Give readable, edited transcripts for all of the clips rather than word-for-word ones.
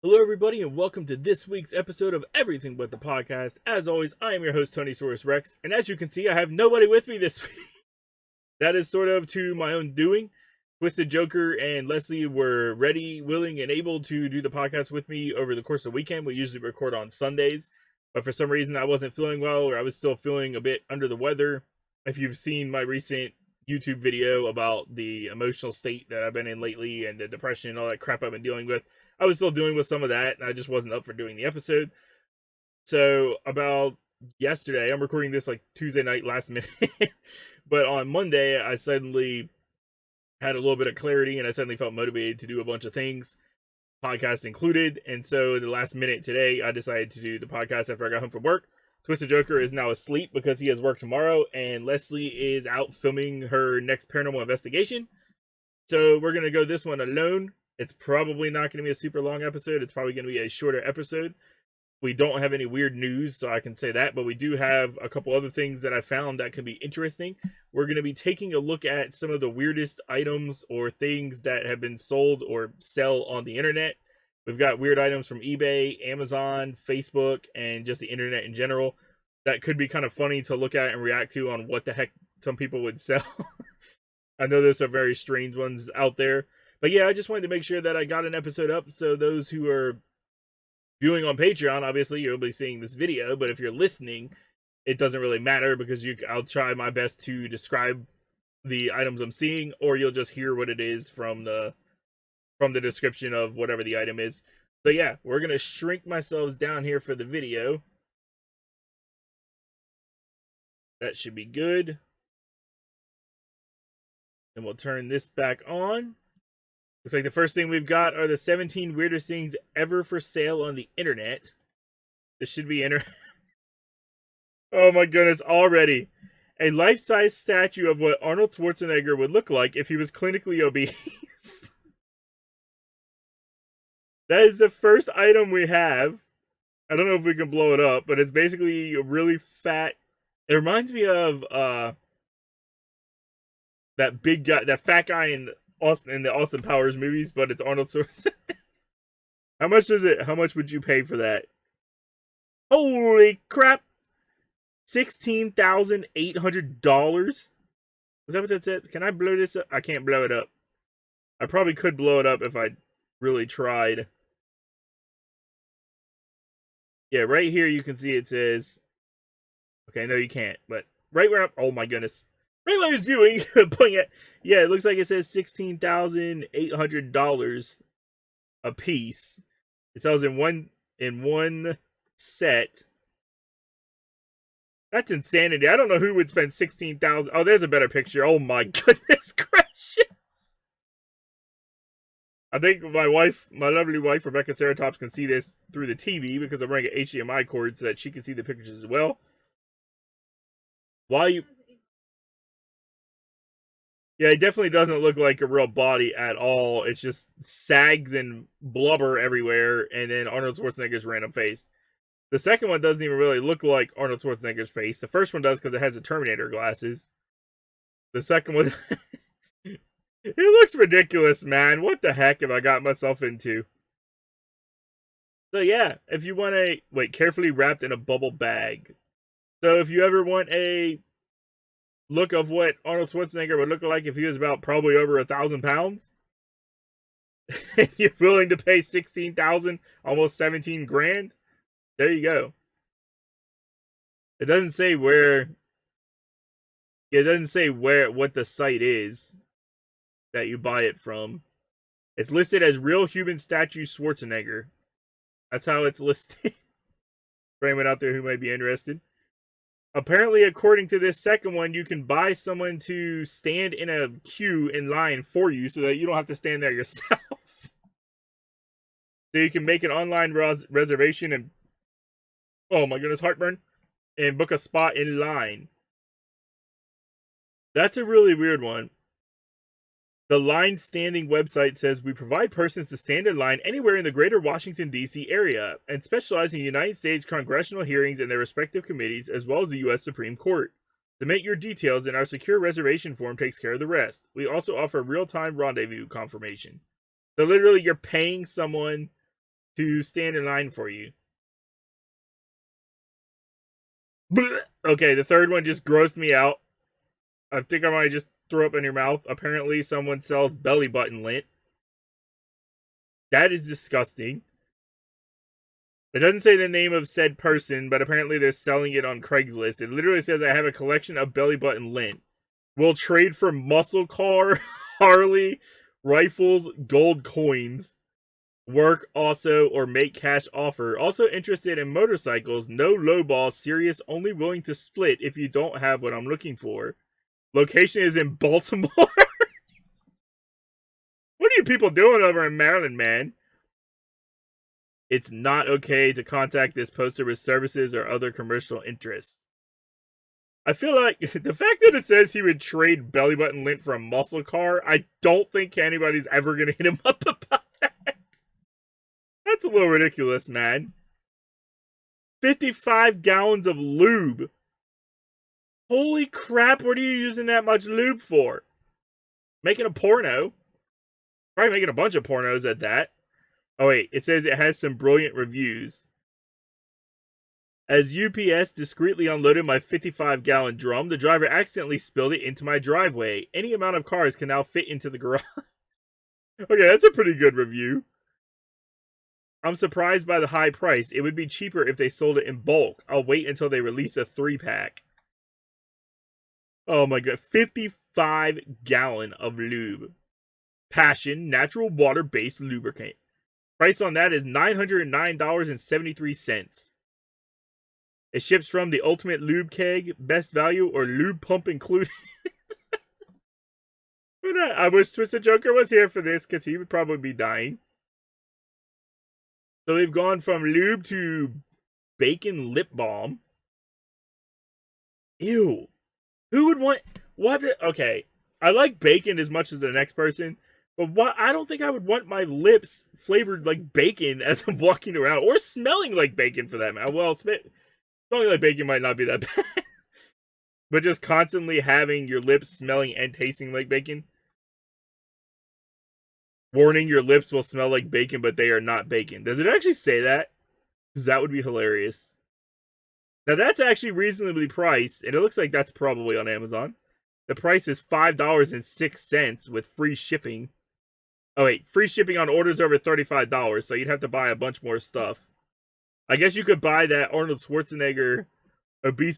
Hello, everybody, and welcome to this week's episode of Everything But the Podcast. As always, I am your host, Tony Saurus Rex, and as you can see, I have nobody with me this week. That is sort of to my own doing. Twisted Joker and Leslie were ready, willing, and able to do the podcast with me over the course of the weekend. We usually record on Sundays, but for some reason I wasn't feeling well, or I was still feeling a bit under the weather. If you've seen my recent YouTube video about the emotional state that I've been in lately and the depression and all that crap I've been dealing with, I was still dealing with some of that, and I just wasn't up for doing the episode. So, about yesterday, I'm recording this like Tuesday night, last minute, but on Monday, I suddenly had a little bit of clarity, and I suddenly felt motivated to do a bunch of things, podcast included. And so, in the last minute today, I decided to do the podcast after I got home from work. Twisted Joker is now asleep because he has work tomorrow, and Leslie is out filming her next paranormal investigation. So, we're going to go this one alone. It's probably not going to be a super long episode. It's probably going to be a shorter episode. We don't have any weird news, so I can say that, but we do have a couple other things that I found that could be interesting. We're going to be taking a look at some of the weirdest items or things that have been sold or sell on the internet. We've got weird items from eBay, Amazon, Facebook, and just the internet in general that could be kind of funny to look at and react to on what the heck some people would sell. I know there's some very strange ones out there. But yeah, I just wanted to make sure that I got an episode up, so those who are viewing on Patreon, obviously you'll be seeing this video, but if you're listening, it doesn't really matter because I'll try my best to describe the items I'm seeing, or you'll just hear what it is from the description of whatever the item is. So yeah, we're gonna shrink myself down here for the video. That should be good. And we'll turn this back on. Looks like the first thing we've got are the 17 weirdest things ever for sale on the internet. This should be Oh my goodness, already. A life-size statue of what Arnold Schwarzenegger would look like if he was clinically obese. That is the first item we have. I don't know if we can blow it up, but it's basically a really fat... It reminds me of that big guy, that fat guy in the Austin Powers movies, but it's Arnold Schwarzenegger. How much is it? How much would you pay for that? Holy crap! $16,800? Is that what that says? Can I blow this up? I can't blow it up. I probably could blow it up if I really tried. Yeah, right here you can see it says... Okay, no you can't, but right where I'm... Oh my goodness. Right when I was viewing, putting it... Yeah, it looks like it says $16,800 a piece. It sells in one set. That's insanity. I don't know who would spend 16,000. Oh, there's a better picture. Oh my goodness gracious. I think my lovely wife, Rebecca Ceratops, can see this through the TV because I'm running an HDMI cord so that she can see the pictures as well. Why you... Yeah, it definitely doesn't look like a real body at all. It's just sags and blubber everywhere, and then Arnold Schwarzenegger's random face. The second one doesn't even really look like Arnold Schwarzenegger's face. The first one does because it has the Terminator glasses. The second one... It looks ridiculous, man. What the heck have I got myself into? So yeah, if you want a... Wait, carefully wrapped in a bubble bag. So if you ever want a look of what Arnold Schwarzenegger would look like if he was about probably over 1,000 pounds, and you're willing to pay 16,000, almost 17 grand, there you go. It doesn't say where... It doesn't say what the site is that you buy it from. It's listed as real human statue Schwarzenegger. That's how it's listed. For anyone out there who might be interested. Apparently, according to this second one, you can buy someone to stand in a queue in line for you so that you don't have to stand there yourself. So you can make an online reservation and... Oh my goodness, heartburn. And book a spot in line. That's a really weird one. The line standing website says we provide persons to stand in line anywhere in the greater Washington, D.C. area and specialize in United States congressional hearings and their respective committees as well as the U.S. Supreme Court. Submit your details and our secure reservation form takes care of the rest. We also offer real-time rendezvous confirmation. So literally you're paying someone to stand in line for you. Okay, the third one just grossed me out. I think I might just throw up in your mouth. Apparently, someone sells belly button lint. That is disgusting. It doesn't say the name of said person, but apparently they're selling it on Craigslist. It literally says, I have a collection of belly button lint. Will trade for muscle car, Harley, rifles, gold coins. Work also or make cash offer. Also interested in motorcycles. No lowball. Serious. Only willing to split if you don't have what I'm looking for. Location is in Baltimore. What are you people doing over in Maryland, man? It's not okay to contact this poster with services or other commercial interests. I feel like the fact that it says he would trade belly button lint for a muscle car, I don't think anybody's ever going to hit him up about that. That's a little ridiculous, man. 55 gallons of lube. Holy crap, what are you using that much lube for? Making a porno. Probably making a bunch of pornos at that. Oh wait, it says it has some brilliant reviews. As UPS discreetly unloaded my 55-gallon drum, the driver accidentally spilled it into my driveway. Any amount of cars can now fit into the garage. Okay, that's a pretty good review. I'm surprised by the high price. It would be cheaper if they sold it in bulk. I'll wait until they release a 3-pack. Oh my god, 55-gallon of lube. Passion, natural water-based lubricant. Price on that is $909.73. It ships from the Ultimate Lube Keg, Best Value, or Lube Pump included. I wish Twisted Joker was here for this, because he would probably be dying. So we've gone from lube to bacon lip balm. Ew. Who would want... What? Okay, I like bacon as much as the next person, but what? I don't think I would want my lips flavored like bacon as I'm walking around, or smelling like bacon for that matter. Well, smelling like bacon might not be that bad. But just constantly having your lips smelling and tasting like bacon. Warning, your lips will smell like bacon, but they are not bacon. Does it actually say that? Because that would be hilarious. Now that's actually reasonably priced, and it looks like that's probably on Amazon. The price is $5.06 with free shipping. Oh wait, free shipping on orders over $35, so you'd have to buy a bunch more stuff. I guess you could buy that obese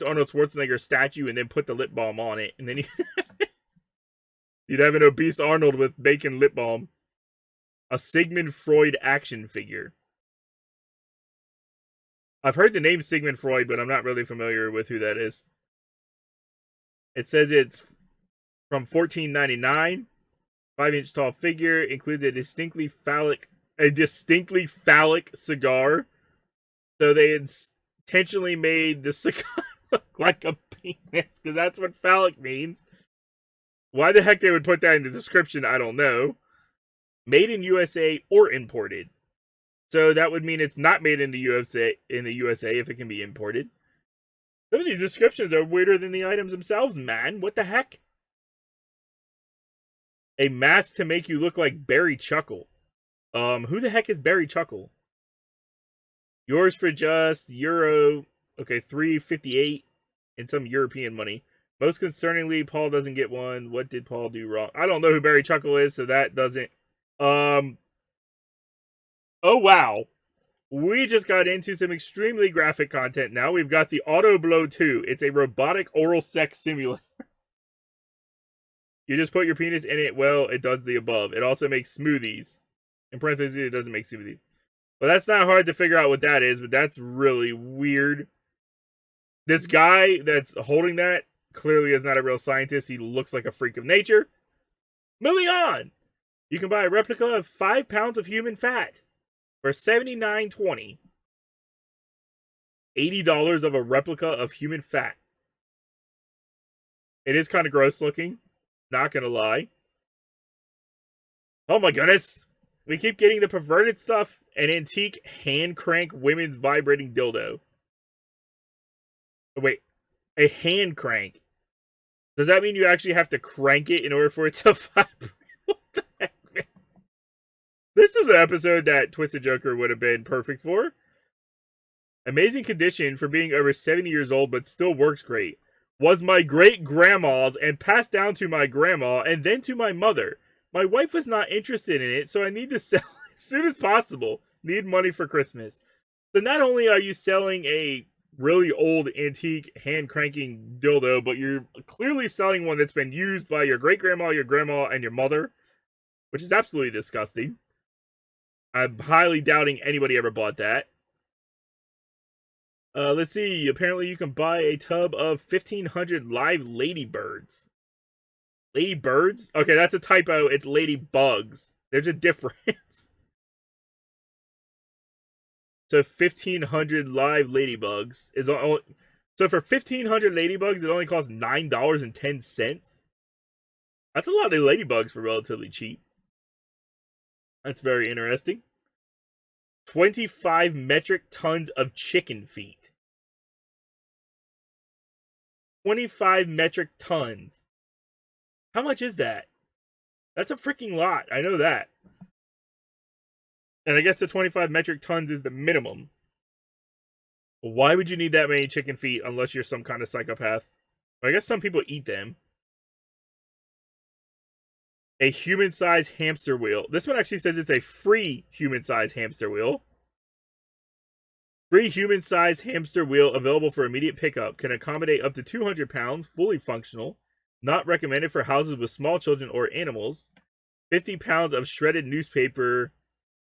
Arnold Schwarzenegger statue and then put the lip balm on it, and then you'd have an obese Arnold with bacon lip balm. A Sigmund Freud action figure. I've heard the name Sigmund Freud, but I'm not really familiar with who that is. It says it's from $14.99. 5-inch tall figure, includes a distinctly phallic cigar. So they intentionally made the cigar look like a penis, because that's what phallic means. Why the heck they would put that in the description, I don't know. Made in USA or imported. So that would mean it's not made in the USA if it can be imported. Some of these descriptions are weirder than the items themselves, man. What the heck? A mask to make you look like Barry Chuckle. Who the heck is Barry Chuckle? Yours for just Euro. Okay, $3.58 in some European money. Most concerningly, Paul doesn't get one. What did Paul do wrong? I don't know who Barry Chuckle is, so that doesn't. Oh wow. We just got into some extremely graphic content now. We've got the Auto Blow 2. It's a robotic oral sex simulator. You just put your penis in it, well, it does the above. It also makes smoothies. In parentheses, it doesn't make smoothies. But that's not hard to figure out what that is, but that's really weird. This guy that's holding that clearly is not a real scientist. He looks like a freak of nature. Moving on. You can buy a replica of 5 pounds of human fat for $79.20. $80 of a replica of human fat. It is kind of gross looking. Not gonna lie. Oh my goodness. We keep getting the perverted stuff. An antique hand crank women's vibrating dildo. Wait. A hand crank. Does that mean you actually have to crank it in order for it to vibrate? What the heck, man? This is an episode that Twisted Joker would have been perfect for. Amazing condition for being over 70 years old, but still works great. Was my great grandma's and passed down to my grandma and then to my mother. My wife was not interested in it, so I need to sell it as soon as possible. Need money for Christmas. So not only are you selling a really old antique hand cranking dildo, but you're clearly selling one that's been used by your great grandma, your grandma, and your mother, which is absolutely disgusting. I'm highly doubting anybody ever bought that. Let's see. Apparently, you can buy a tub of 1,500 live ladybirds. Ladybirds? Okay, that's a typo. It's ladybugs. There's a difference. So 1,500 live ladybugs is only. So for 1,500 ladybugs, it only costs $9.10. That's a lot of ladybugs for relatively cheap. That's very interesting. 25 metric tons of chicken feet. 25 metric tons. How much is that? That's a freaking lot. I know that. And I guess the 25 metric tons is the minimum. Why would you need that many chicken feet unless you're some kind of psychopath? I guess some people eat them. A human-sized hamster wheel. This one actually says it's a free human-sized hamster wheel. Free human-sized hamster wheel available for immediate pickup. Can accommodate up to 200 pounds. Fully functional. Not recommended for houses with small children or animals. 50 pounds of shredded newspaper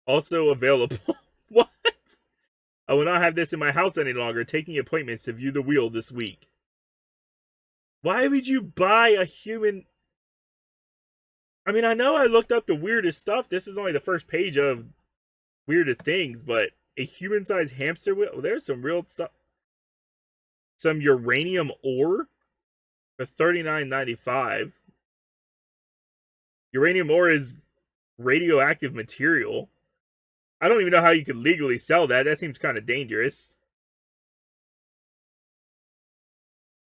also available. What? I will not have this in my house any longer. Taking appointments to view the wheel this week. Why would you buy a human... I mean, I know I looked up the weirdest stuff. This is only the first page of weirder things, but a human-sized hamster wheel? Oh, there's some real stuff. Some uranium ore for $39.95. Uranium ore is radioactive material. I don't even know how you could legally sell that. That seems kind of dangerous.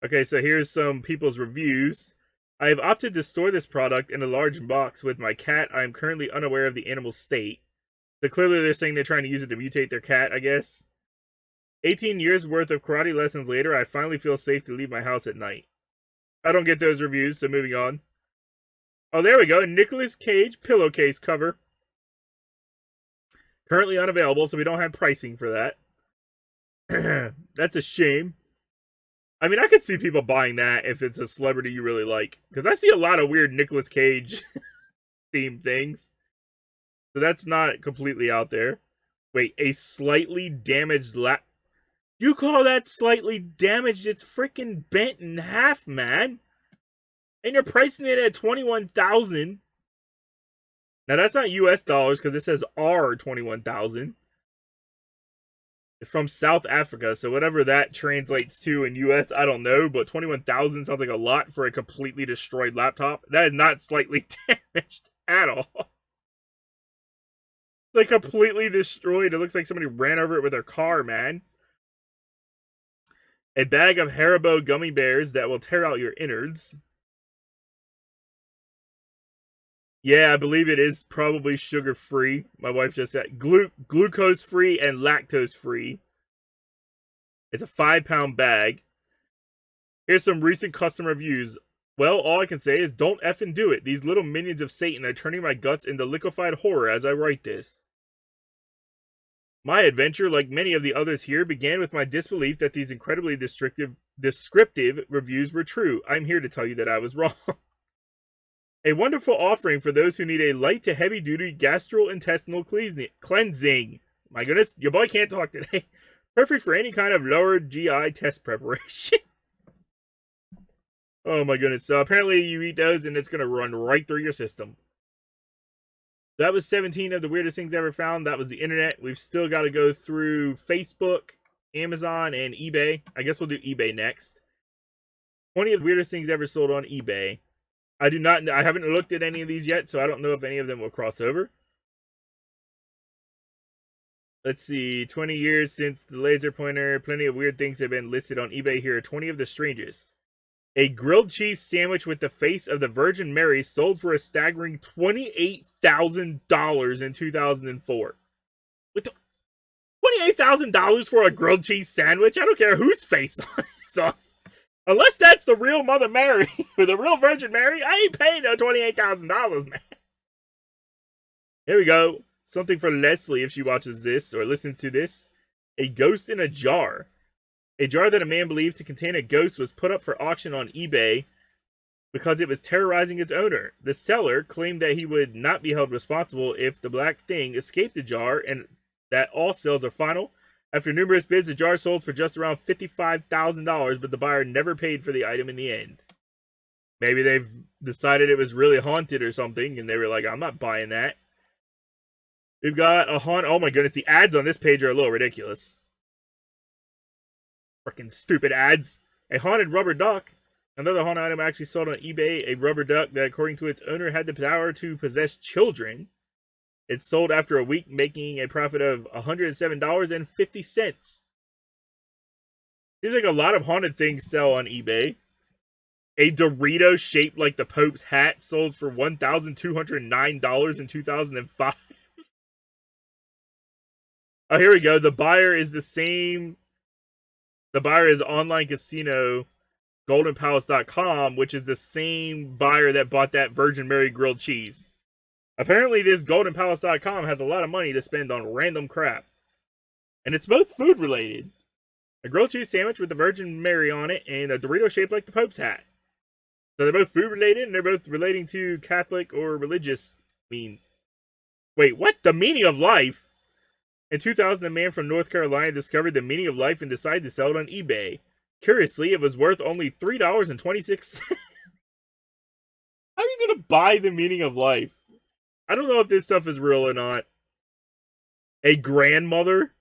Okay, so here's some people's reviews. I have opted to store this product in a large box with my cat. I am currently unaware of the animal's state. So clearly they're saying they're trying to use it to mutate their cat, I guess. 18 years worth of karate lessons later, I finally feel safe to leave my house at night. I don't get those reviews, so moving on. Oh, there we go. Nicolas Cage pillowcase cover. Currently unavailable, so we don't have pricing for that. That's a shame. I mean, I could see people buying that if it's a celebrity you really like. Because I see a lot of weird Nicolas Cage themed things. So that's not completely out there. Wait, a slightly damaged You call that slightly damaged? It's freaking bent in half, man. And you're pricing it at $21,000. Now that's not US dollars because it says R 21,000. It's from South Africa, so whatever that translates to in US, I don't know, but 21,000 sounds like a lot for a completely destroyed laptop. That is not slightly damaged at all. Like completely destroyed. It looks like somebody ran over it with their car, man. A bag of Haribo gummy bears that will tear out your innards. Yeah, I believe it is probably sugar-free. My wife just said glucose-free and lactose-free. It's a 5-pound bag. Here's some recent customer reviews. Well, all I can say is don't effing do it. These little minions of Satan are turning my guts into liquefied horror as I write this. My adventure, like many of the others here, began with my disbelief that these incredibly descriptive reviews were true. I'm here to tell you that I was wrong. A wonderful offering for those who need a light to heavy-duty gastrointestinal cleansing. My goodness, your boy can't talk today. Perfect for any kind of lower GI test preparation. Oh my goodness. So apparently you eat those and it's going to run right through your system. That was 17 of the weirdest things ever found. That was the internet. We've still got to go through Facebook, Amazon, and eBay. I guess we'll do eBay next. 20 of the weirdest things ever sold on eBay. I haven't looked at any of these yet, so I don't know if any of them will cross over. Let's see, 20 years since the laser pointer. Plenty of weird things have been listed on eBay. Here are 20 of the strangest. A grilled cheese sandwich with the face of the Virgin Mary sold for a staggering $28,000 in 2004. With $28,000 for a grilled cheese sandwich? I don't care whose face on it. So, unless that's the real Mother Mary or the real Virgin Mary, I ain't paying no $28,000, man. Here we go. Something for Leslie if she watches this or listens to this. A ghost in a jar. A jar that a man believed to contain a ghost was put up for auction on eBay because it was terrorizing its owner. The seller claimed that he would not be held responsible if the black thing escaped the jar and that all sales are final. After numerous bids, the jar sold for just around $55,000, but the buyer never paid for the item in the end. Maybe they've decided it was really haunted or something, and they were like, I'm not buying that. We've got a haunt. Oh my goodness, the ads on this page are a little ridiculous. Freaking stupid ads. A haunted rubber duck. Another haunted item actually sold on eBay. A rubber duck that, according to its owner, had the power to possess children. It sold after a week, making a profit of $107.50. Seems like a lot of haunted things sell on eBay. A Dorito shaped like the Pope's hat sold for $1,209 in 2005. Oh, here we go. The buyer is the same. The buyer is online casino goldenpalace.com, which is the same buyer that bought that Virgin Mary grilled cheese. Apparently, this goldenpalace.com has a lot of money to spend on random crap. And it's both food related. A grilled cheese sandwich with the Virgin Mary on it and a Dorito shaped like the Pope's hat. So they're both food related and they're both relating to Catholic or religious means. Wait, what? The meaning of life? In 2000, a man from North Carolina discovered the meaning of life and decided to sell it on eBay. Curiously, it was worth only $3.26. How are you going to buy the meaning of life? I don't know if this stuff is real or not. A grandmother?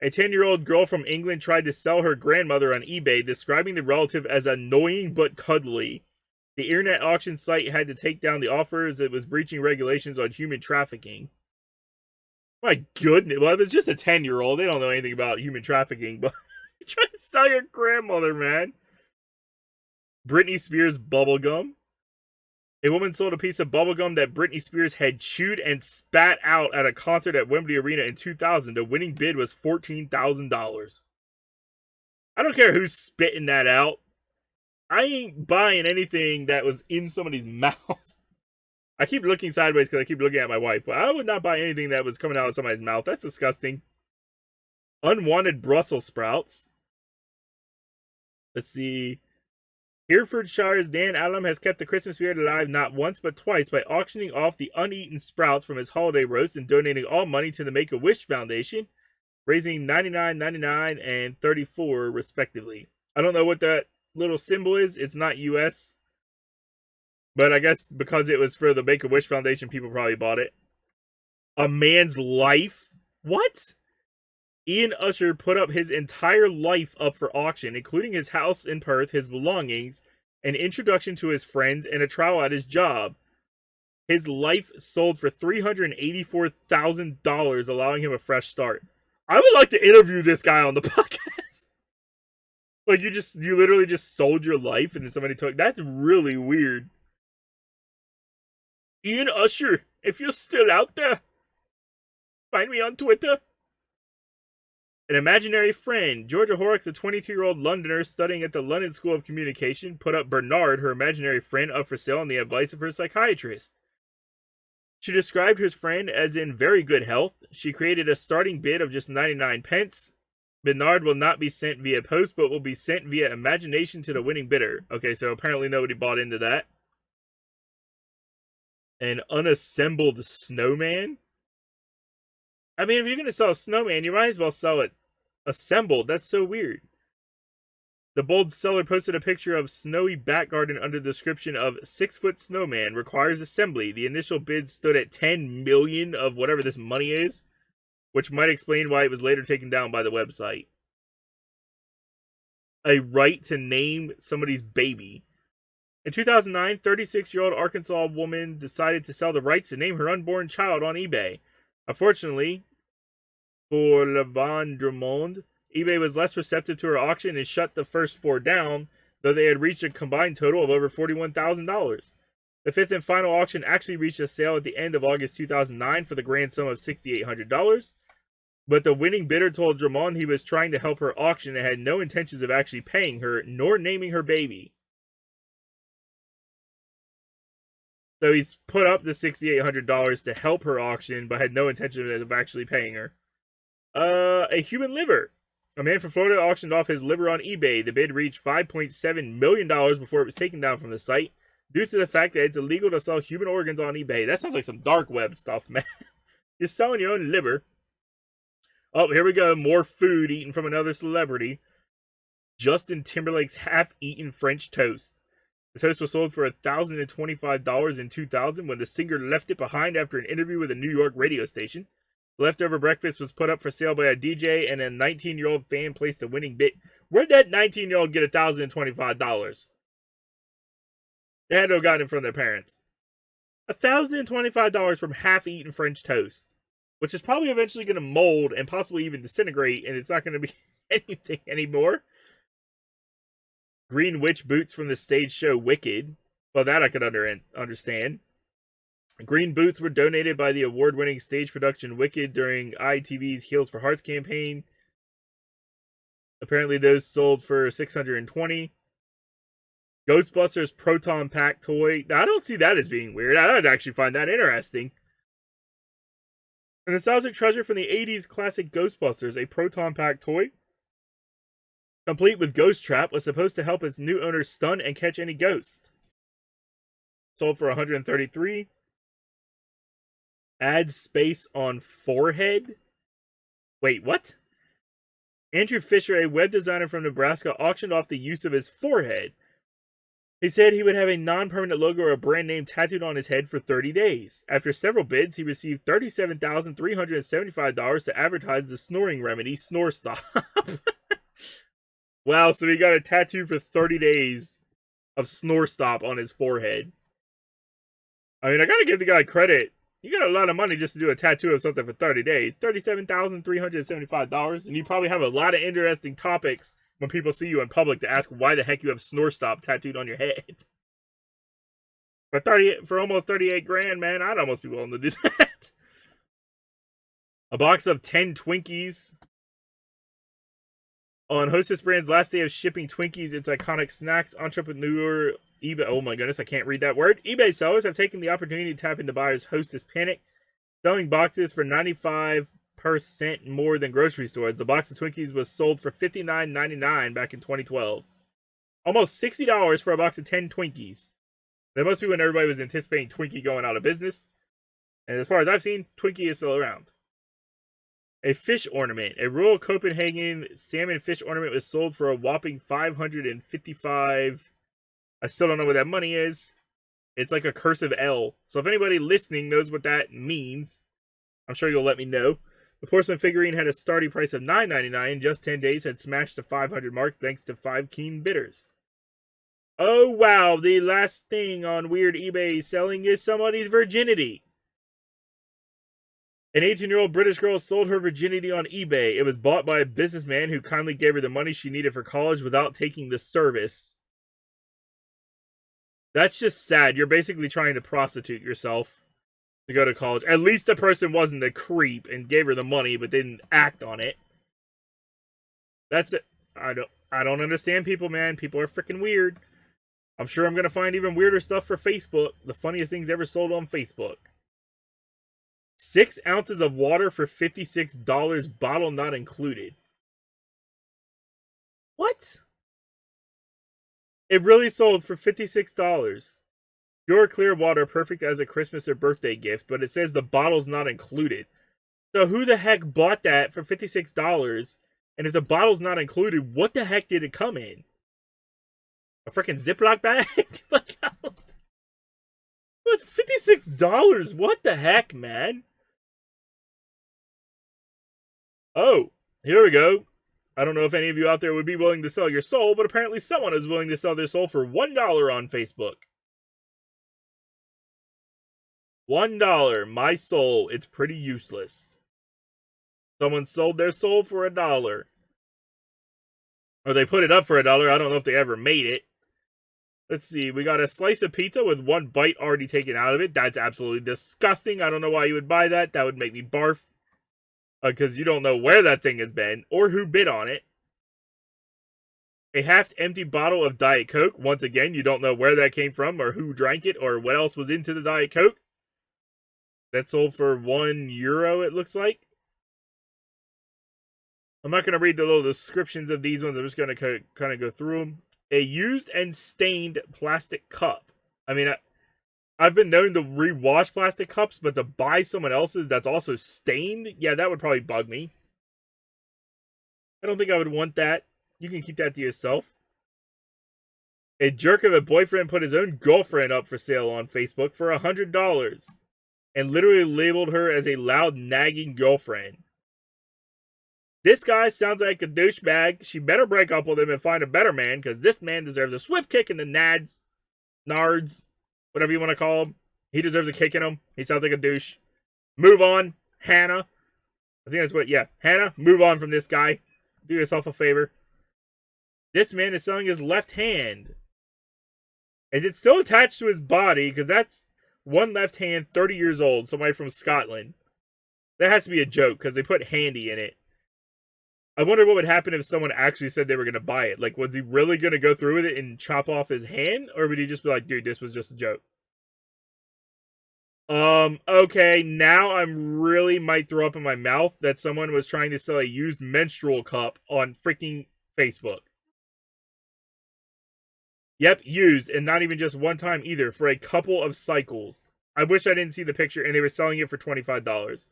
A 10-year-old girl from England tried to sell her grandmother on eBay, describing the relative as annoying but cuddly. The internet auction site had to take down the offer as it was breaching regulations on human trafficking. My goodness. Well, if it's just a 10-year-old, they don't know anything about human trafficking, but you're trying to sell your grandmother, man. Britney Spears bubblegum. A woman sold a piece of bubblegum that Britney Spears had chewed and spat out at a concert at Wembley Arena in 2000. The winning bid was $14,000. I don't care who's spitting that out. I ain't buying anything that was in somebody's mouth. I keep looking sideways because I keep looking at my wife, but I would not buy anything that was coming out of somebody's mouth. That's disgusting. Unwanted Brussels sprouts. Let's see. Herefordshire's Dan Allen has kept the Christmas spirit alive not once but twice by auctioning off the uneaten sprouts from his holiday roast and donating all money to the Make-A-Wish Foundation, raising $99.99 and $34 respectively. I don't know what that little symbol is. It's not US. But I guess because it was for the Make-A-Wish Foundation, people probably bought it. A man's life? What? Ian Usher put up his entire life up for auction, including his house in Perth, his belongings, an introduction to his friends, and a trial at his job. His life sold for $384,000, allowing him a fresh start. I would like to interview this guy on the podcast. Like, you literally just sold your life and then somebody took... That's really weird. Ian Usher, if you're still out there, find me on Twitter. An imaginary friend. Georgia Horrocks, a 22-year-old Londoner studying at the London School of Communication, put up Bernard, her imaginary friend, up for sale on the advice of her psychiatrist. She described his friend as in very good health. She created a starting bid of just 99 pence. Bernard will not be sent via post, but will be sent via imagination to the winning bidder. Okay, so apparently nobody bought into that. An unassembled snowman? I mean, if you're going to sell a snowman, you might as well sell it assembled. That's so weird. The bold seller posted a picture of snowy back garden under the description of 6-foot snowman requires assembly. The initial bid stood at 10 million of whatever this money is, which might explain why it was later taken down by the website. A right to name somebody's baby. In 2009, 36-year-old Arkansas woman decided to sell the rights to name her unborn child on eBay. Unfortunately, for Le Bon Drummond, eBay was less receptive to her auction and shut the first 4 down. though they had reached a combined total of over $41,000. The fifth and final auction actually reached a sale at the end of August 2009 for the grand sum of $6,800, but the winning bidder told Drummond he was trying to help her auction and had no intentions of actually paying her, nor naming her baby. So he's put up the $6,800 to help her auction, but had no intention of actually paying her. A human liver. A man from Florida auctioned off his liver on eBay. The bid reached $5.7 million before it was taken down from the site, due to the fact that it's illegal to sell human organs on eBay. That sounds like some dark web stuff, man. You're selling your own liver. Oh, here we go. More food eaten from another celebrity. Justin Timberlake's half-eaten French toast. The toast was sold for $1,025 in 2000 when the singer left it behind after an interview with a New York radio station. The leftover breakfast was put up for sale by a DJ, and a 19-year-old fan placed a winning bid. Where'd that 19-year-old get $1,025? They had to have gotten it from their parents. $1,025 from half-eaten French toast, which is probably eventually going to mold and possibly even disintegrate, and it's not going to be anything anymore. Green witch boots from the stage show Wicked. Well, that I could understand. Green boots were donated by the award-winning stage production Wicked during ITV's Heels for Hearts campaign. Apparently those sold for $620. Ghostbusters Proton Pack toy. Now, I don't see that as being weird. I'd actually find that interesting. A nostalgic treasure from the 80s classic Ghostbusters, a Proton Pack toy, complete with Ghost Trap, was supposed to help its new owner stun and catch any ghosts. Sold for $133. Add space on forehead? Wait, what? Andrew Fisher, a web designer from Nebraska, auctioned off the use of his forehead. He said he would have a non-permanent logo or a brand name tattooed on his head for 30 days. After several bids, he received $37,375 to advertise the snoring remedy, Snore Stop. Wow, so he got a tattoo for 30 days of Snore Stop on his forehead. I mean, I gotta give the guy credit. You got a lot of money just to do a tattoo of something for 30 days. $37,375, and you probably have a lot of interesting topics when people see you in public to ask why the heck you have Snore Stop tattooed on your head. For almost 38 grand, man, I'd almost be willing to do that. A box of 10 Twinkies. On Hostess Brand's last day of shipping Twinkies, its iconic snacks, entrepreneur eBay. Oh my goodness, I can't read that word. eBay sellers have taken the opportunity to tap into buyers' Hostess panic, selling boxes for 95% more than grocery stores. The box of Twinkies was sold for $59.99 back in 2012. Almost $60 for a box of 10 Twinkies. That must be when everybody was anticipating Twinkie going out of business. And as far as I've seen, Twinkie is still around. A fish ornament. A Royal Copenhagen salmon fish ornament was sold for a whopping $555. I still don't know what that money is. It's like a cursive L. So if anybody listening knows what that means, I'm sure you'll let me know. The porcelain figurine had a starting price of $9.99. In just 10 days had smashed the 500 mark thanks to 5 keen bidders. Oh wow, the last thing on weird eBay selling is somebody's virginity. An 18-year-old British girl sold her virginity on eBay. It was bought by a businessman who kindly gave her the money she needed for college without taking the service. That's just sad. You're basically trying to prostitute yourself to go to college. At least the person wasn't a creep and gave her the money but didn't act on it. That's it. I don't understand people, man. People are freaking weird. I'm sure I'm going to find even weirder stuff for Facebook. The funniest things ever sold on Facebook. 6 ounces of water for $56, bottle not included. What? It really sold for $56. Pure clear water, perfect as a Christmas or birthday gift, but it says the bottle's not included. So who the heck bought that for $56? And if the bottle's not included, what the heck did it come in? A freaking Ziploc bag? Like, what's $56? What the heck, man? Oh, here we go. I don't know if any of you out there would be willing to sell your soul, but apparently someone is willing to sell their soul for $1 on Facebook. $1. My soul. It's pretty useless. Someone sold their soul for $1. Or they put it up for $1. I don't know if they ever made it. Let's see. We got a slice of pizza with one bite already taken out of it. That's absolutely disgusting. I don't know why you would buy that. That would make me barf. Because you don't know where that thing has been or who bit on it. A half-empty bottle of Diet Coke. Once again, you don't know where that came from or who drank it or what else was into the Diet Coke. That sold for €1, it looks like. I'm not going to read the little descriptions of these ones. I'm just going to kind of go through them. A used and stained plastic cup. I mean, I've been known to rewash plastic cups, but to buy someone else's that's also stained, yeah, that would probably bug me. I don't think I would want that. You can keep that to yourself. A jerk of a boyfriend put his own girlfriend up for sale on Facebook for $100 and literally labeled her as a loud, nagging girlfriend. This guy sounds like a douchebag. She better break up with him and find a better man, because this man deserves a swift kick in the nards, whatever you want to call him. He deserves a kick in him. He sounds like a douche. Move on, Hannah. I think that's what, yeah. Hannah, move on from this guy. Do yourself a favor. This man is selling his left hand. Is it still attached to his body? Because that's one left hand, 30 years old, somebody from Scotland. That has to be a joke, because they put handy in it. I wonder what would happen if someone actually said they were going to buy it. Like, was he really going to go through with it and chop off his hand? Or would he just be like, dude, this was just a joke? Okay, now I'm really might throw up in my mouth that someone was trying to sell a used menstrual cup on freaking Facebook. Yep, used, and not even just one time either, for a couple of cycles. I wish I didn't see the picture, and they were selling it for $25.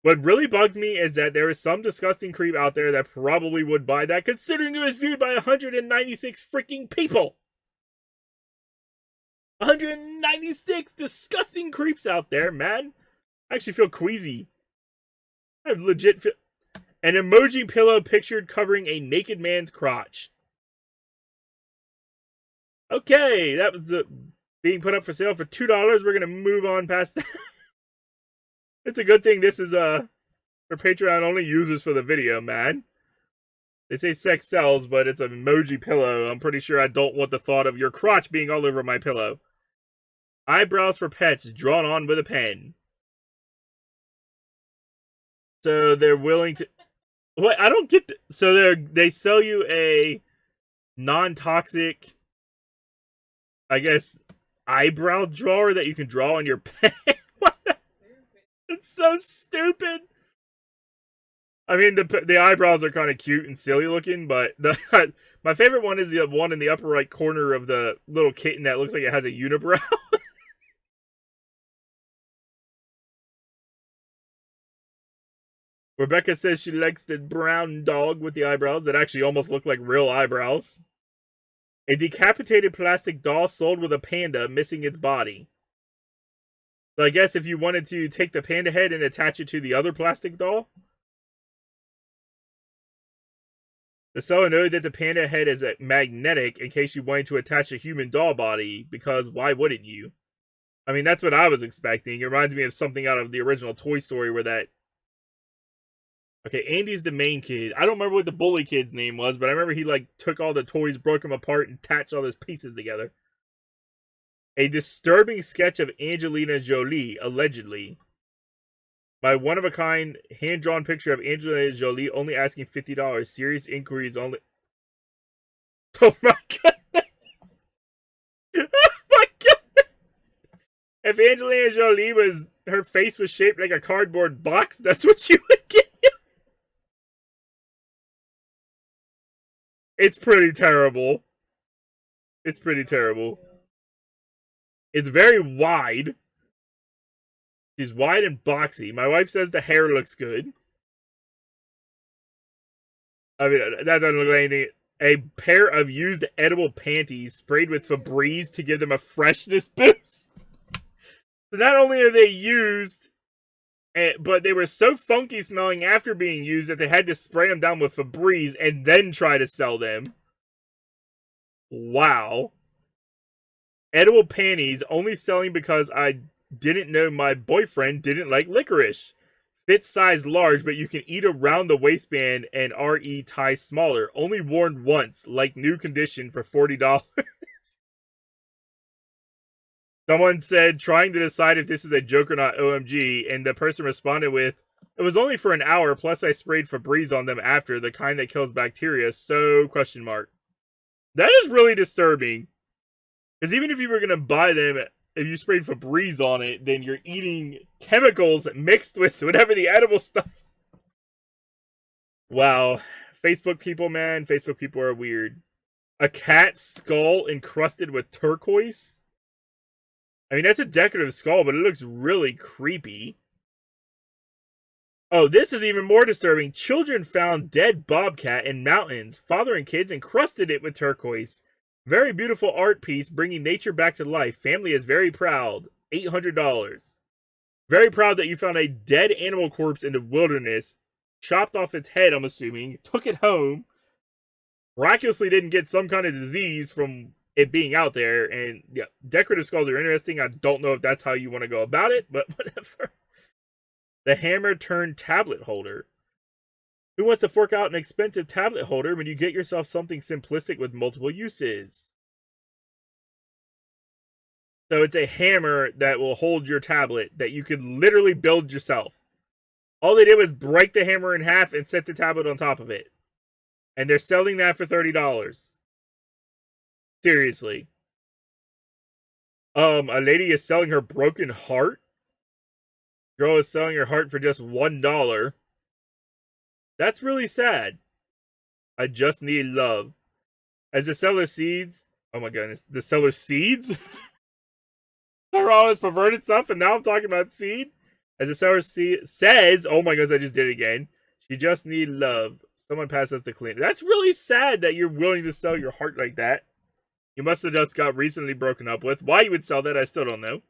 What really bugs me is that there is some disgusting creep out there that probably would buy that, considering it was viewed by 196 freaking people. 196 disgusting creeps out there, man. I actually feel queasy. I have legit an emoji pillow pictured covering a naked man's crotch. Okay, that was being put up for sale for $2. We're going to move on past that. It's a good thing this is for Patreon only users for the video, man. They say sex sells, but it's an emoji pillow. I'm pretty sure I don't want the thought of your crotch being all over my pillow. Eyebrows for pets, drawn on with a pen. So they're willing to... What? I don't get... So they sell you a non-toxic, I guess, eyebrow drawer that you can draw on your pen. What? It's so stupid. I mean, the eyebrows are kind of cute and silly looking, but my favorite one is the one in the upper right corner of the little kitten that looks like it has a unibrow. Rebecca says she likes the brown dog with the eyebrows that actually almost look like real eyebrows. A decapitated plastic doll sold with a panda missing its body. So I guess if you wanted to take the panda head and attach it to the other plastic doll. The seller noted that the panda head is magnetic in case you wanted to attach a human doll body, because why wouldn't you? I mean, that's what I was expecting. It reminds me of something out of the original Toy Story where that... Okay, Andy's the main kid. I don't remember what the bully kid's name was, but I remember he, like, took all the toys, broke them apart, and attached all those pieces together. A disturbing sketch of Angelina Jolie, allegedly. My one-of-a-kind, hand-drawn picture of Angelina Jolie only asking $50. Serious inquiries only... Oh my goodness! Oh my goodness! If Angelina Jolie was... Her face was shaped like a cardboard box, that's what you would get. It's pretty terrible. It's pretty terrible. It's very wide. She's wide and boxy. My wife says the hair looks good. I mean, that doesn't look like anything. A pair of used edible panties sprayed with Febreze to give them a freshness boost. So not only are they used, but they were so funky smelling after being used that they had to spray them down with Febreze and then try to sell them. Wow. Edible panties only selling because I didn't know my boyfriend didn't like licorice. Fit size large, but you can eat around the waistband and RE tie smaller. Only worn once, like new condition for $40. Someone said, trying to decide if this is a joke or not, OMG, and the person responded with, it was only for an hour, plus I sprayed Febreze on them after, the kind that kills bacteria, so, question mark. That is really disturbing. Because even if you were going to buy them, if you sprayed Febreze on it, then you're eating chemicals mixed with whatever the edible stuff. Wow. Facebook people, man. Facebook people are weird. A cat skull encrusted with turquoise? I mean, that's a decorative skull, but it looks really creepy. Oh, this is even more disturbing. Children found dead bobcat in mountains. Father and kids encrusted it with turquoise. Very beautiful art piece, bringing nature back to life. Family is very proud. $800. Very proud that you found a dead animal corpse in the wilderness, chopped off its head, I'm assuming, took it home, miraculously didn't get some kind of disease from it being out there, and yeah, decorative skulls are interesting. I don't know if that's how you want to go about it, but whatever. The hammer turned tablet holder. Who wants to fork out an expensive tablet holder when you get yourself something simplistic with multiple uses? So it's a hammer that will hold your tablet that you could literally build yourself. All they did was break the hammer in half and set the tablet on top of it. And they're selling that for $30. Seriously. A lady is selling her broken heart. Girl is selling her heart for just $1. That's really sad. I just need love. As the seller seeds... Oh my goodness. The seller seeds? They're all this perverted stuff, and now I'm talking about seed? As the seller says... Oh my goodness, I just did it again. She just need love. Someone pass us the cleaner. That's really sad that you're willing to sell your heart like that. You must have just got recently broken up with. Why you would sell that, I still don't know.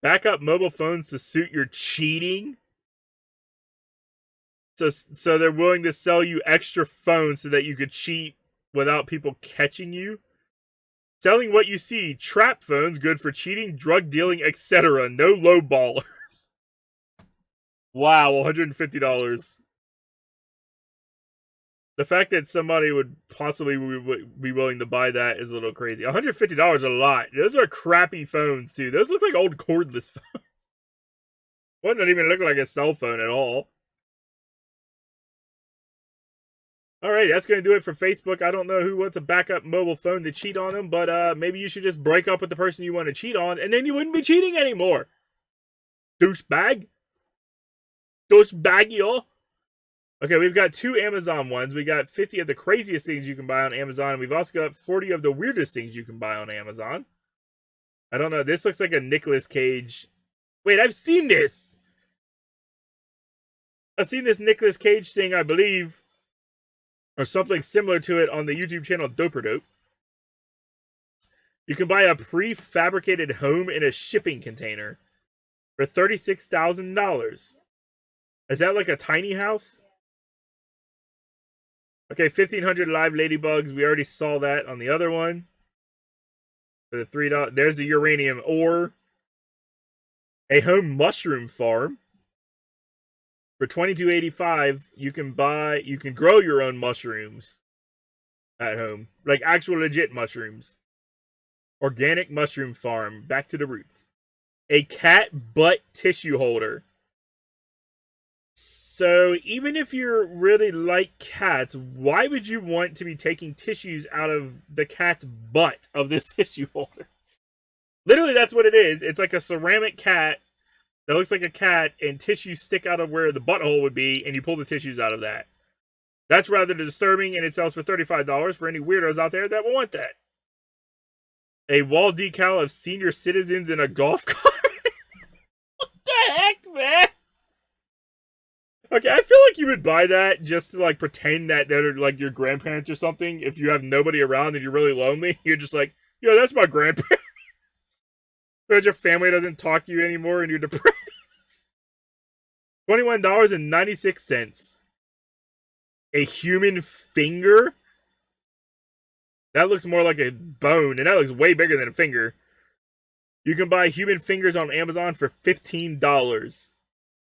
Backup mobile phones to suit your cheating. So they're willing to sell you extra phones so that you could cheat without people catching you. Selling what you see. Trap phones, good for cheating, drug dealing, etc. No low ballers. Wow, $150. The fact that somebody would possibly be willing to buy that is a little crazy. $150 is a lot. Those are crappy phones, too. Those look like old cordless phones. One doesn't even look like a cell phone at all. Alright, that's going to do it for Facebook. I don't know who wants a backup mobile phone to cheat on them, but maybe you should just break up with the person you want to cheat on, and then you wouldn't be cheating anymore. Douchebag. Douchebag, y'all. Okay, we've got 2 Amazon ones. We got 50 of the craziest things you can buy on Amazon, and we've also got 40 of the weirdest things you can buy on Amazon. I don't know. This looks like a Nicolas Cage. Wait, I've seen this! I've seen this Nicolas Cage thing, I believe, or something similar to it on the YouTube channel Doper Dope. You can buy a prefabricated home in a shipping container for $36,000. Is that like a tiny house? Okay, 1,500 live ladybugs. We already saw that on the other one. For the $3. There's the uranium ore. A home mushroom farm. For $22.85, you can grow your own mushrooms at home. Like actual legit mushrooms. Organic mushroom farm. Back to the roots. A cat butt tissue holder. So, even if you really like cats, why would you want to be taking tissues out of the cat's butt of this tissue holder? Literally, that's what it is. It's like a ceramic cat that looks like a cat, and tissues stick out of where the butthole would be, and you pull the tissues out of that. That's rather disturbing, and it sells for $35 for any weirdos out there that want that. A wall decal of senior citizens in a golf cart? What the heck, man? Okay, I feel like you would buy that just to, like, pretend that they're, like, your grandparents or something. If you have nobody around and you're really lonely, you're just like, yo, that's my grandparents. Because your family doesn't talk to you anymore and you're depressed. $21.96. A human finger? That looks more like a bone, and that looks way bigger than a finger. You can buy human fingers on Amazon for $15.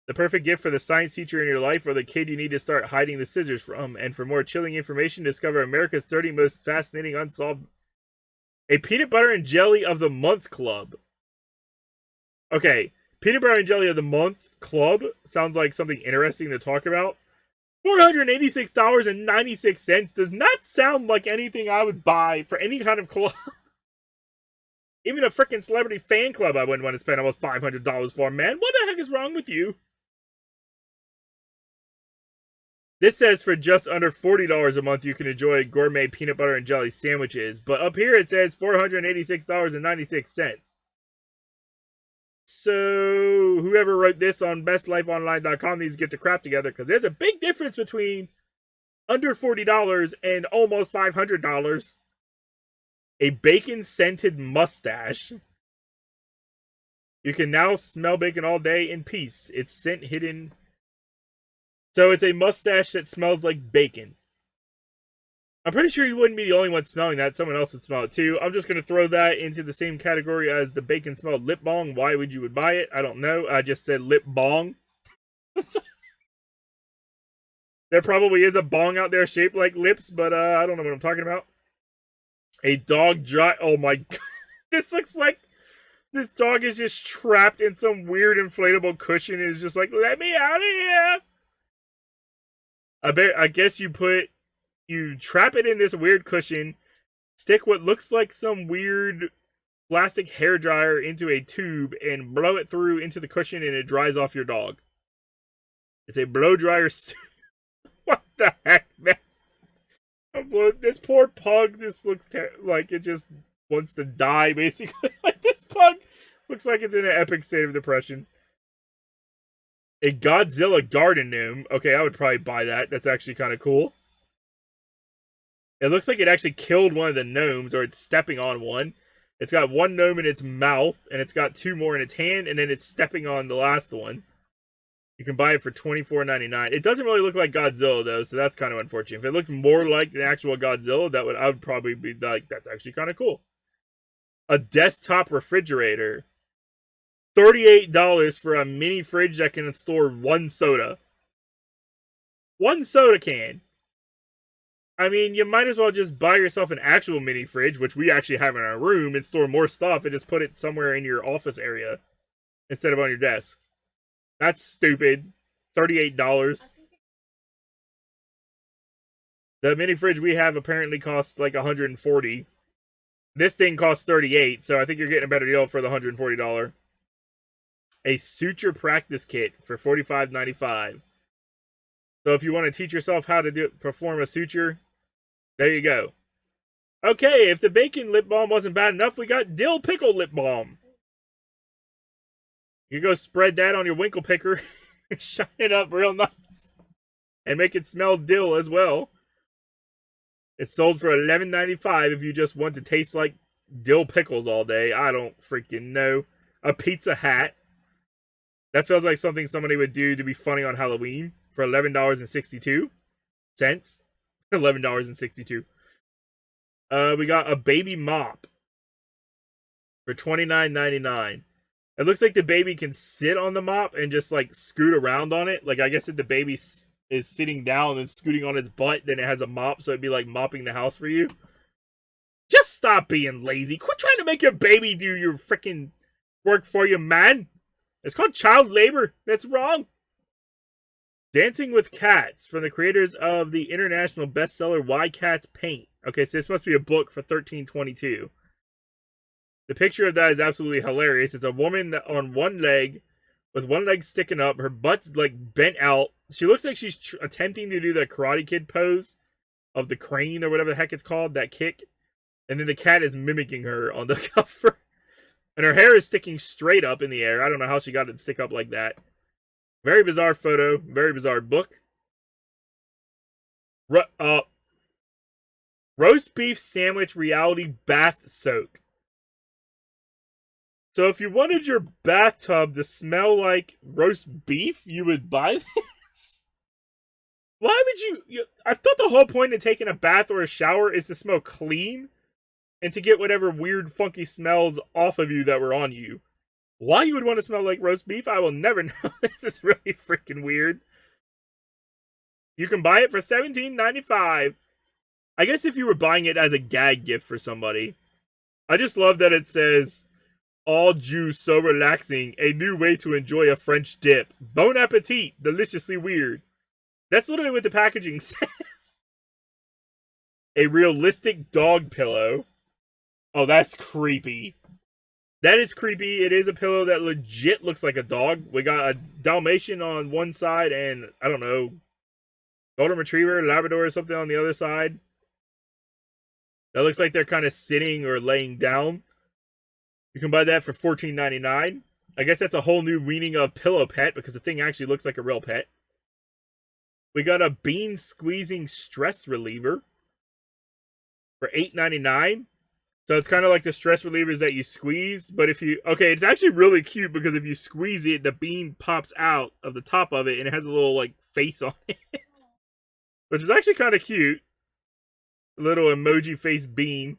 The perfect gift for the science teacher in your life or the kid you need to start hiding the scissors from. And for more chilling information, discover America's 30 most fascinating unsolved... A peanut butter and jelly of the month club. Okay, peanut butter and jelly of the month club sounds like something interesting to talk about. $486.96 does not sound like anything I would buy for any kind of club. Even a freaking celebrity fan club I wouldn't want to spend almost $500 for, man. What the heck is wrong with you? This says for just under $40 a month, you can enjoy gourmet peanut butter and jelly sandwiches. But up here it says $486.96. So whoever wrote this on bestlifeonline.com needs to get the crap together, because there's a big difference between under $40 and almost $500. A bacon-scented mustache. You can now smell bacon all day in peace. It's scent hidden. So it's a mustache that smells like bacon. I'm pretty sure you wouldn't be the only one smelling that. Someone else would smell it too. I'm just going to throw that into the same category as the bacon smelled lip balm. Why would you buy it? I don't know. I just said lip bong. There probably is a bong out there shaped like lips, but I don't know what I'm talking about. A dog dry. Oh my god. This looks like this dog is just trapped in some weird inflatable cushion and is just like, let me out of here. I guess you trap it in this weird cushion, stick what looks like some weird plastic hair dryer into a tube, and blow it through into the cushion, and it dries off your dog. It's a blow dryer. What the heck, man? This poor pug just looks like it just wants to die, basically. Like, this pug looks like it's in an epic state of depression. A Godzilla garden gnome. Okay, I would probably buy that. That's actually kind of cool. It looks like it actually killed one of the gnomes, or it's stepping on one. It's got one gnome in its mouth, and it's got two more in its hand, and then it's stepping on the last one. You can buy it for $24.99. It doesn't really look like Godzilla, though, so that's kind of unfortunate. If it looked more like the actual Godzilla, I would probably be like, that's actually kind of cool. A desktop refrigerator. $38 for a mini fridge that can store one soda. One soda can. I mean, you might as well just buy yourself an actual mini fridge, which we actually have in our room, and store more stuff and just put it somewhere in your office area instead of on your desk. That's stupid. $38. The mini fridge we have apparently costs like $140. This thing costs $38, so I think you're getting a better deal for the $140. A suture practice kit for $45.95. So if you want to teach yourself how to perform a suture, there you go. Okay, if the bacon lip balm wasn't bad enough, we got dill pickle lip balm. You go spread that on your winkle picker, shine it up real nice, and make it smell dill as well. It's sold for $11.95 if you just want to taste like dill pickles all day. I don't freaking know. A pizza hat. That feels like something somebody would do to be funny on Halloween for $11.62. $11.62. We got a baby mop for $29.99. It looks like the baby can sit on the mop and just like scoot around on it. Like, I guess if the baby is sitting down and scooting on its butt, then it has a mop, so it'd be like mopping the house for you. Just stop being lazy. Quit trying to make your baby do your freaking work for you, man. It's called child labor. That's wrong. Dancing with Cats, from the creators of the international bestseller Why Cats Paint. Okay, so this must be a book for $13.22. The picture of that is absolutely hilarious. It's a woman on one leg, with one leg sticking up, her butt's like bent out. She looks like she's attempting to do the Karate Kid pose of the crane or whatever the heck it's called, that kick. And then the cat is mimicking her on the cover. And her hair is sticking straight up in the air. I don't know how she got it to stick up like that. Very bizarre photo. Very bizarre book. Roast beef sandwich reality bath soak. So if you wanted your bathtub to smell like roast beef, you would buy this? Why would you... I thought the whole point of taking a bath or a shower is to smell clean and to get whatever weird, funky smells off of you that were on you. Why you would want to smell like roast beef, I will never know. This is really freaking weird. You can buy it for $17.95. I guess if you were buying it as a gag gift for somebody. I just love that it says, All juice so relaxing. A new way to enjoy a French dip. Bon appetit. Deliciously weird. That's literally what the packaging says. A realistic dog pillow. Oh, that's creepy. That is creepy. It is a pillow that legit looks like a dog. We got a Dalmatian on one side and, I don't know, Golden Retriever, Labrador or something on the other side. That looks like they're kind of sitting or laying down. You can buy that for $14.99. I guess that's a whole new meaning of pillow pet because the thing actually looks like a real pet. We got a bean squeezing stress reliever for $8.99. So it's kind of like the stress relievers that you squeeze, but if you... Okay, it's actually really cute because if you squeeze it, the bean pops out of the top of it and it has a little, like, face on it. Which is actually kind of cute. A little emoji face bean.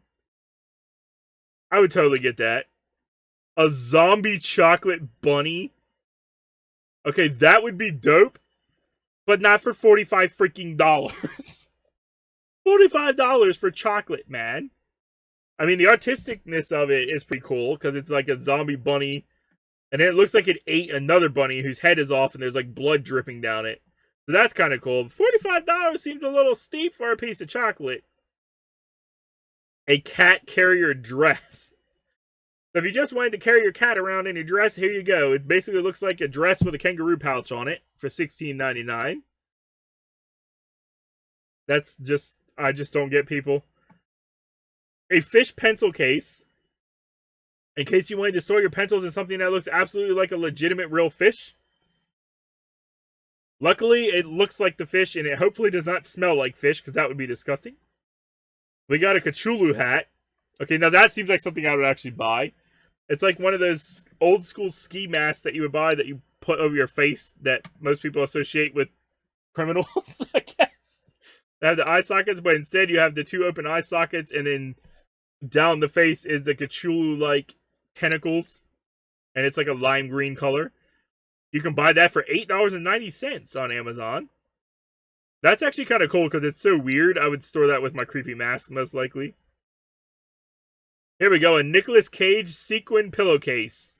I would totally get that. A zombie chocolate bunny. Okay, that would be dope. But not for $45 freaking dollars. $45 for chocolate, man. I mean, the artisticness of it is pretty cool because it's like a zombie bunny, and then it looks like it ate another bunny whose head is off, and there's like blood dripping down it. So that's kind of cool. $45 seems a little steep for a piece of chocolate. A cat carrier dress. So if you just wanted to carry your cat around in your dress, here you go. It basically looks like a dress with a kangaroo pouch on it for $16.99. That's just, I just don't get people. A fish pencil case. In case you wanted to store your pencils in something that looks absolutely like a legitimate real fish. Luckily, it looks like the fish, and it hopefully does not smell like fish, because that would be disgusting. We got a Cthulhu hat. Okay, now that seems like something I would actually buy. It's like one of those old school ski masks that you would buy that you put over your face that most people associate with criminals, I guess. They have the eye sockets, but instead you have the two open eye sockets, and then down the face is the Cthulhu-like tentacles, and it's like a lime green color. You can buy that for $8.90 on Amazon. That's actually kind of cool because it's so weird. I would store that with my creepy mask, most likely. Here we go, a Nicolas Cage sequin pillowcase.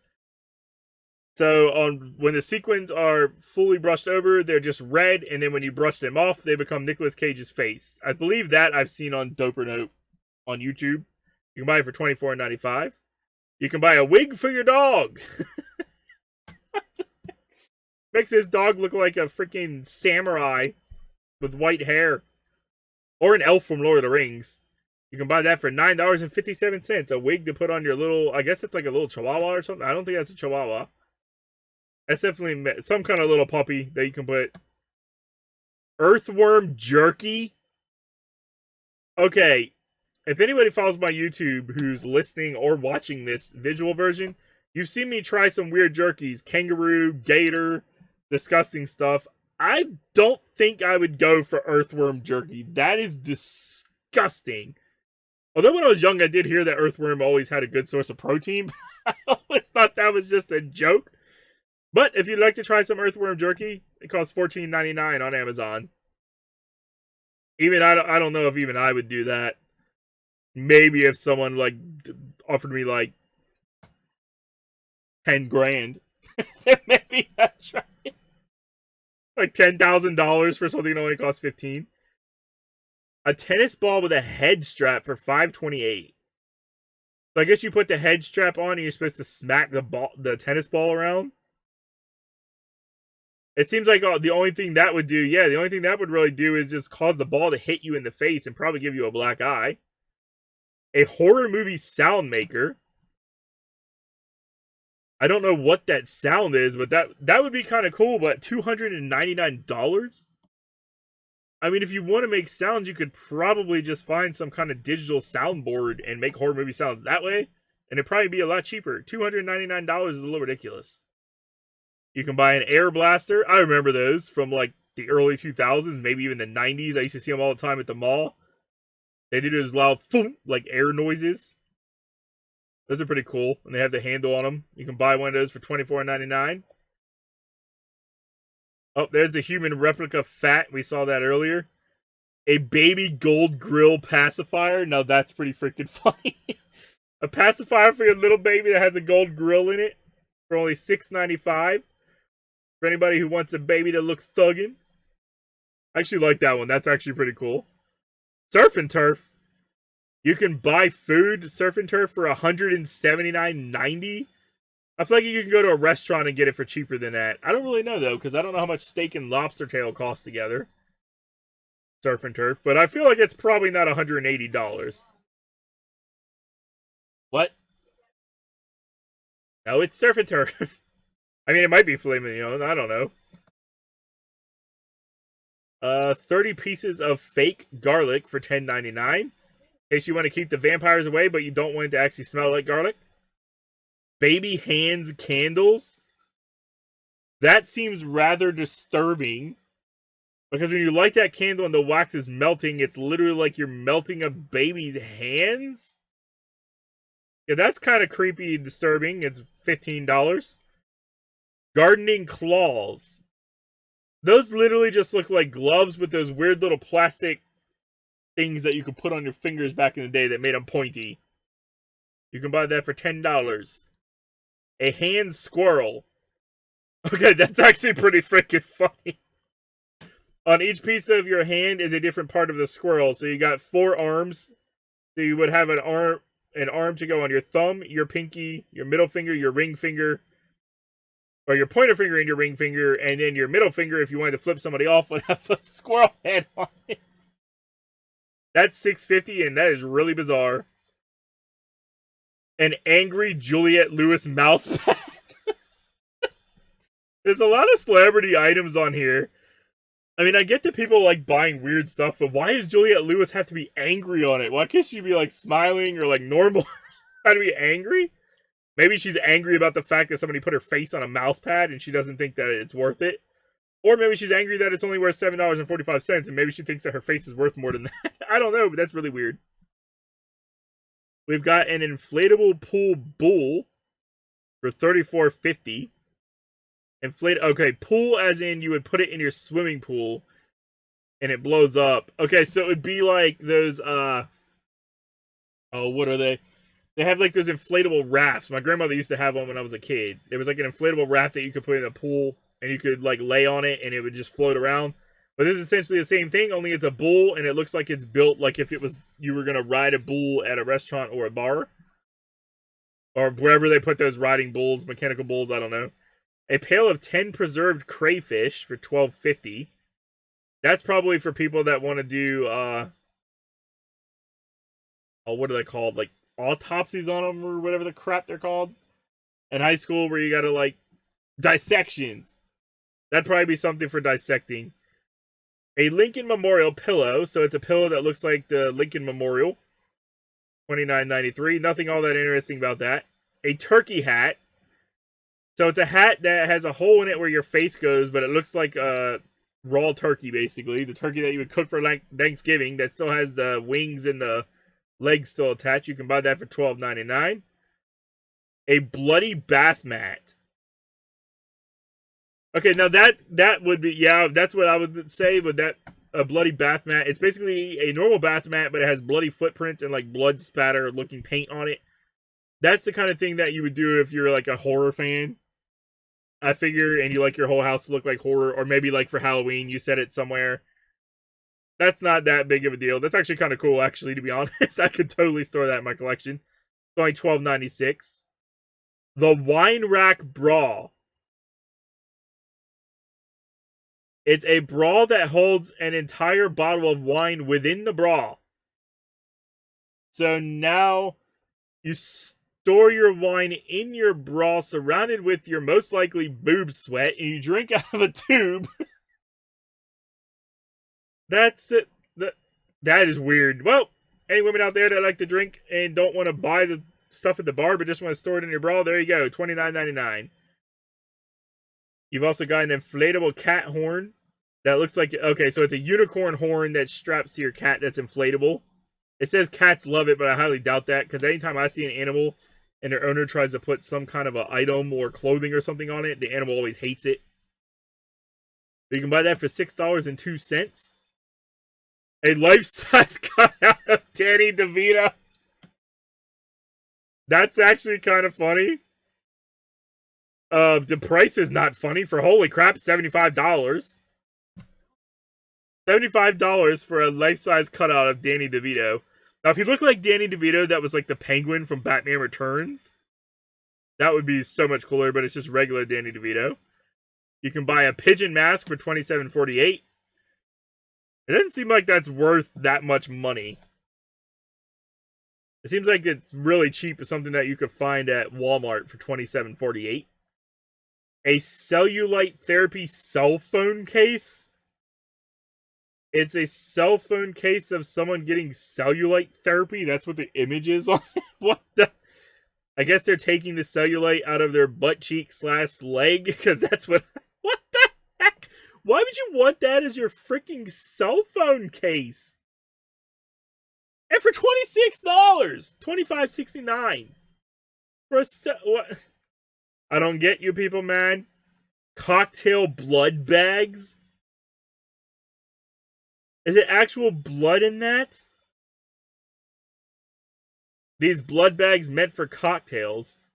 So when the sequins are fully brushed over, they're just red, and then when you brush them off, they become Nicolas Cage's face. I believe that I've seen on Doper Note on YouTube. You can buy it for $24.95. You can buy a wig for your dog. Makes his dog look like a freaking samurai with white hair. Or an elf from Lord of the Rings. You can buy that for $9.57. A wig to put on your little, I guess it's like a little chihuahua or something. I don't think that's a chihuahua. That's definitely some kind of little puppy that you can put. Earthworm jerky. Okay. If anybody follows my YouTube who's listening or watching this visual version, you've seen me try some weird jerkies. Kangaroo, gator, disgusting stuff. I don't think I would go for earthworm jerky. That is disgusting. Although when I was young, I did hear that earthworm always had a good source of protein. I always thought that was just a joke. But if you'd like to try some earthworm jerky, it costs $14.99 on Amazon. Even I don't know if even I would do that. Maybe if someone like offered me like 10 grand, then maybe I'd try it. Like $10,000 for something that only costs $15. A tennis ball with a head strap for $5.28. So I guess you put the head strap on and you're supposed to smack the tennis ball around. It seems like the only thing that would do, the only thing that would really do is just cause the ball to hit you in the face and probably give you a black eye. A horror movie sound maker. I don't know what that sound is, but that would be kind of cool, but $299? I mean, if you want to make sounds, you could probably just find some kind of digital soundboard and make horror movie sounds that way, and it'd probably be a lot cheaper. $299 is a little ridiculous. You can buy an air blaster. I remember those from like the early 2000s, maybe even the 90s. I used to see them all the time at the mall. They do those loud thump, like air noises. Those are pretty cool, and they have the handle on them. You can buy one of those for $24.99. Oh, there's the human replica fat. We saw that earlier. A baby gold grill pacifier. Now that's pretty freaking funny. A pacifier for your little baby that has a gold grill in it for only $6.95. For anybody who wants a baby to look thuggin'. I actually like that one. That's actually pretty cool. Surf and Turf. You can buy food, Surf and Turf, for $179.90. I feel like you can go to a restaurant and get it for cheaper than that. I don't really know, though, because I don't know how much steak and lobster tail cost together. Surf and Turf. But I feel like it's probably not $180. What? No, it's Surf and Turf. I mean, it might be filet mignon. I don't know. 30 pieces of fake garlic for $10.99. In case you want to keep the vampires away, but you don't want it to actually smell like garlic. Baby hands candles. That seems rather disturbing. Because when you light that candle and the wax is melting, it's literally like you're melting a baby's hands. Yeah, that's kind of creepy and disturbing. It's $15. Gardening claws. Those literally just look like gloves with those weird little plastic things that you could put on your fingers back in the day that made them pointy. You can buy that for $10. A hand squirrel. Okay, that's actually pretty freaking funny. On each piece of your hand is a different part of the squirrel. So you got 4 arms. So you would have an arm to go on your thumb, your pinky, your middle finger, your ring finger, or your pointer finger and your ring finger, and then your middle finger if you wanted to flip somebody off would have a squirrel head on it. That's $6.50, and that is really bizarre. An angry Juliette Lewis mouse pad. There's a lot of celebrity items on here. I mean, I get that people like buying weird stuff, but why does Juliette Lewis have to be angry on it? Why can't she be like smiling or like normal? How to be angry? Maybe she's angry about the fact that somebody put her face on a mouse pad and she doesn't think that it's worth it. Or maybe she's angry that it's only worth $7.45 and maybe she thinks that her face is worth more than that. I don't know, but that's really weird. We've got an inflatable pool bull for $34.50. Okay, pool as in you would put it in your swimming pool and it blows up. Okay, so it would be like those, what are they? They have like those inflatable rafts. My grandmother used to have one when I was a kid. There was like an inflatable raft that you could put in a pool and you could like lay on it and it would just float around. But this is essentially the same thing, only it's a bull and it looks like it's built like if it was you were gonna ride a bull at a restaurant or a bar. Or wherever they put those riding bulls, mechanical bulls, I don't know. A pail of 10 preserved crayfish for $12.50. That's probably for people that want to do what are they called? Like autopsies on them or whatever the crap they're called in high school where you gotta like dissections. That'd probably be something for dissecting. A Lincoln Memorial pillow, so it's a pillow that looks like the Lincoln Memorial. $29.93. Nothing all that interesting about that. A turkey hat. So it's a hat that has a hole in it where your face goes, but it looks like a raw turkey basically. The turkey that you would cook for like Thanksgiving that still has the wings and the legs still attached. You can buy that for $12.99. A bloody bath mat. Okay, now that would be, yeah, that's what I would say, but that, a bloody bath mat, it's basically a normal bath mat, but it has bloody footprints and like blood spatter looking paint on it. That's the kind of thing that you would do if you're like a horror fan, I figure, and you like your whole house to look like horror, or maybe like for Halloween, you set it somewhere. That's not that big of a deal. That's actually kind of cool, actually, to be honest. I could totally store that in my collection. It's only $12.96. The Wine Rack Bra. It's a bra that holds an entire bottle of wine within the bra. So now you store your wine in your bra surrounded with your most likely boob sweat and you drink out of a tube. That's it. That is weird. Well, any women out there that like to drink and don't want to buy the stuff at the bar but just want to store it in your bra, there you go. $29.99. You've also got an inflatable cat horn that looks like, okay, so it's a unicorn horn that straps to your cat that's inflatable. It says cats love it, but I highly doubt that, because anytime I see an animal and their owner tries to put some kind of an item or clothing or something on it, the animal always hates it. You can buy that for $6.02. A life-size cutout of Danny DeVito. That's actually kind of funny. The price is not funny for holy crap, $75. $75 for a life-size cutout of Danny DeVito. Now, if he looked like Danny DeVito, that was like the Penguin from Batman Returns, that would be so much cooler, but it's just regular Danny DeVito. You can buy a pigeon mask for $27.48. It doesn't seem like that's worth that much money. It seems like it's really cheap. It's something that you could find at Walmart for $27.48. A cellulite therapy cell phone case. It's a cell phone case of someone getting cellulite therapy. That's what the image is on it. What the? I guess they're taking the cellulite out of their butt cheek / leg, because that's what. What the heck? Why would you want that as your freaking cell phone case? And for $26, $25.69 for what? I don't get you people, man. Cocktail blood bags. Is it actual blood in that? These blood bags meant for cocktails.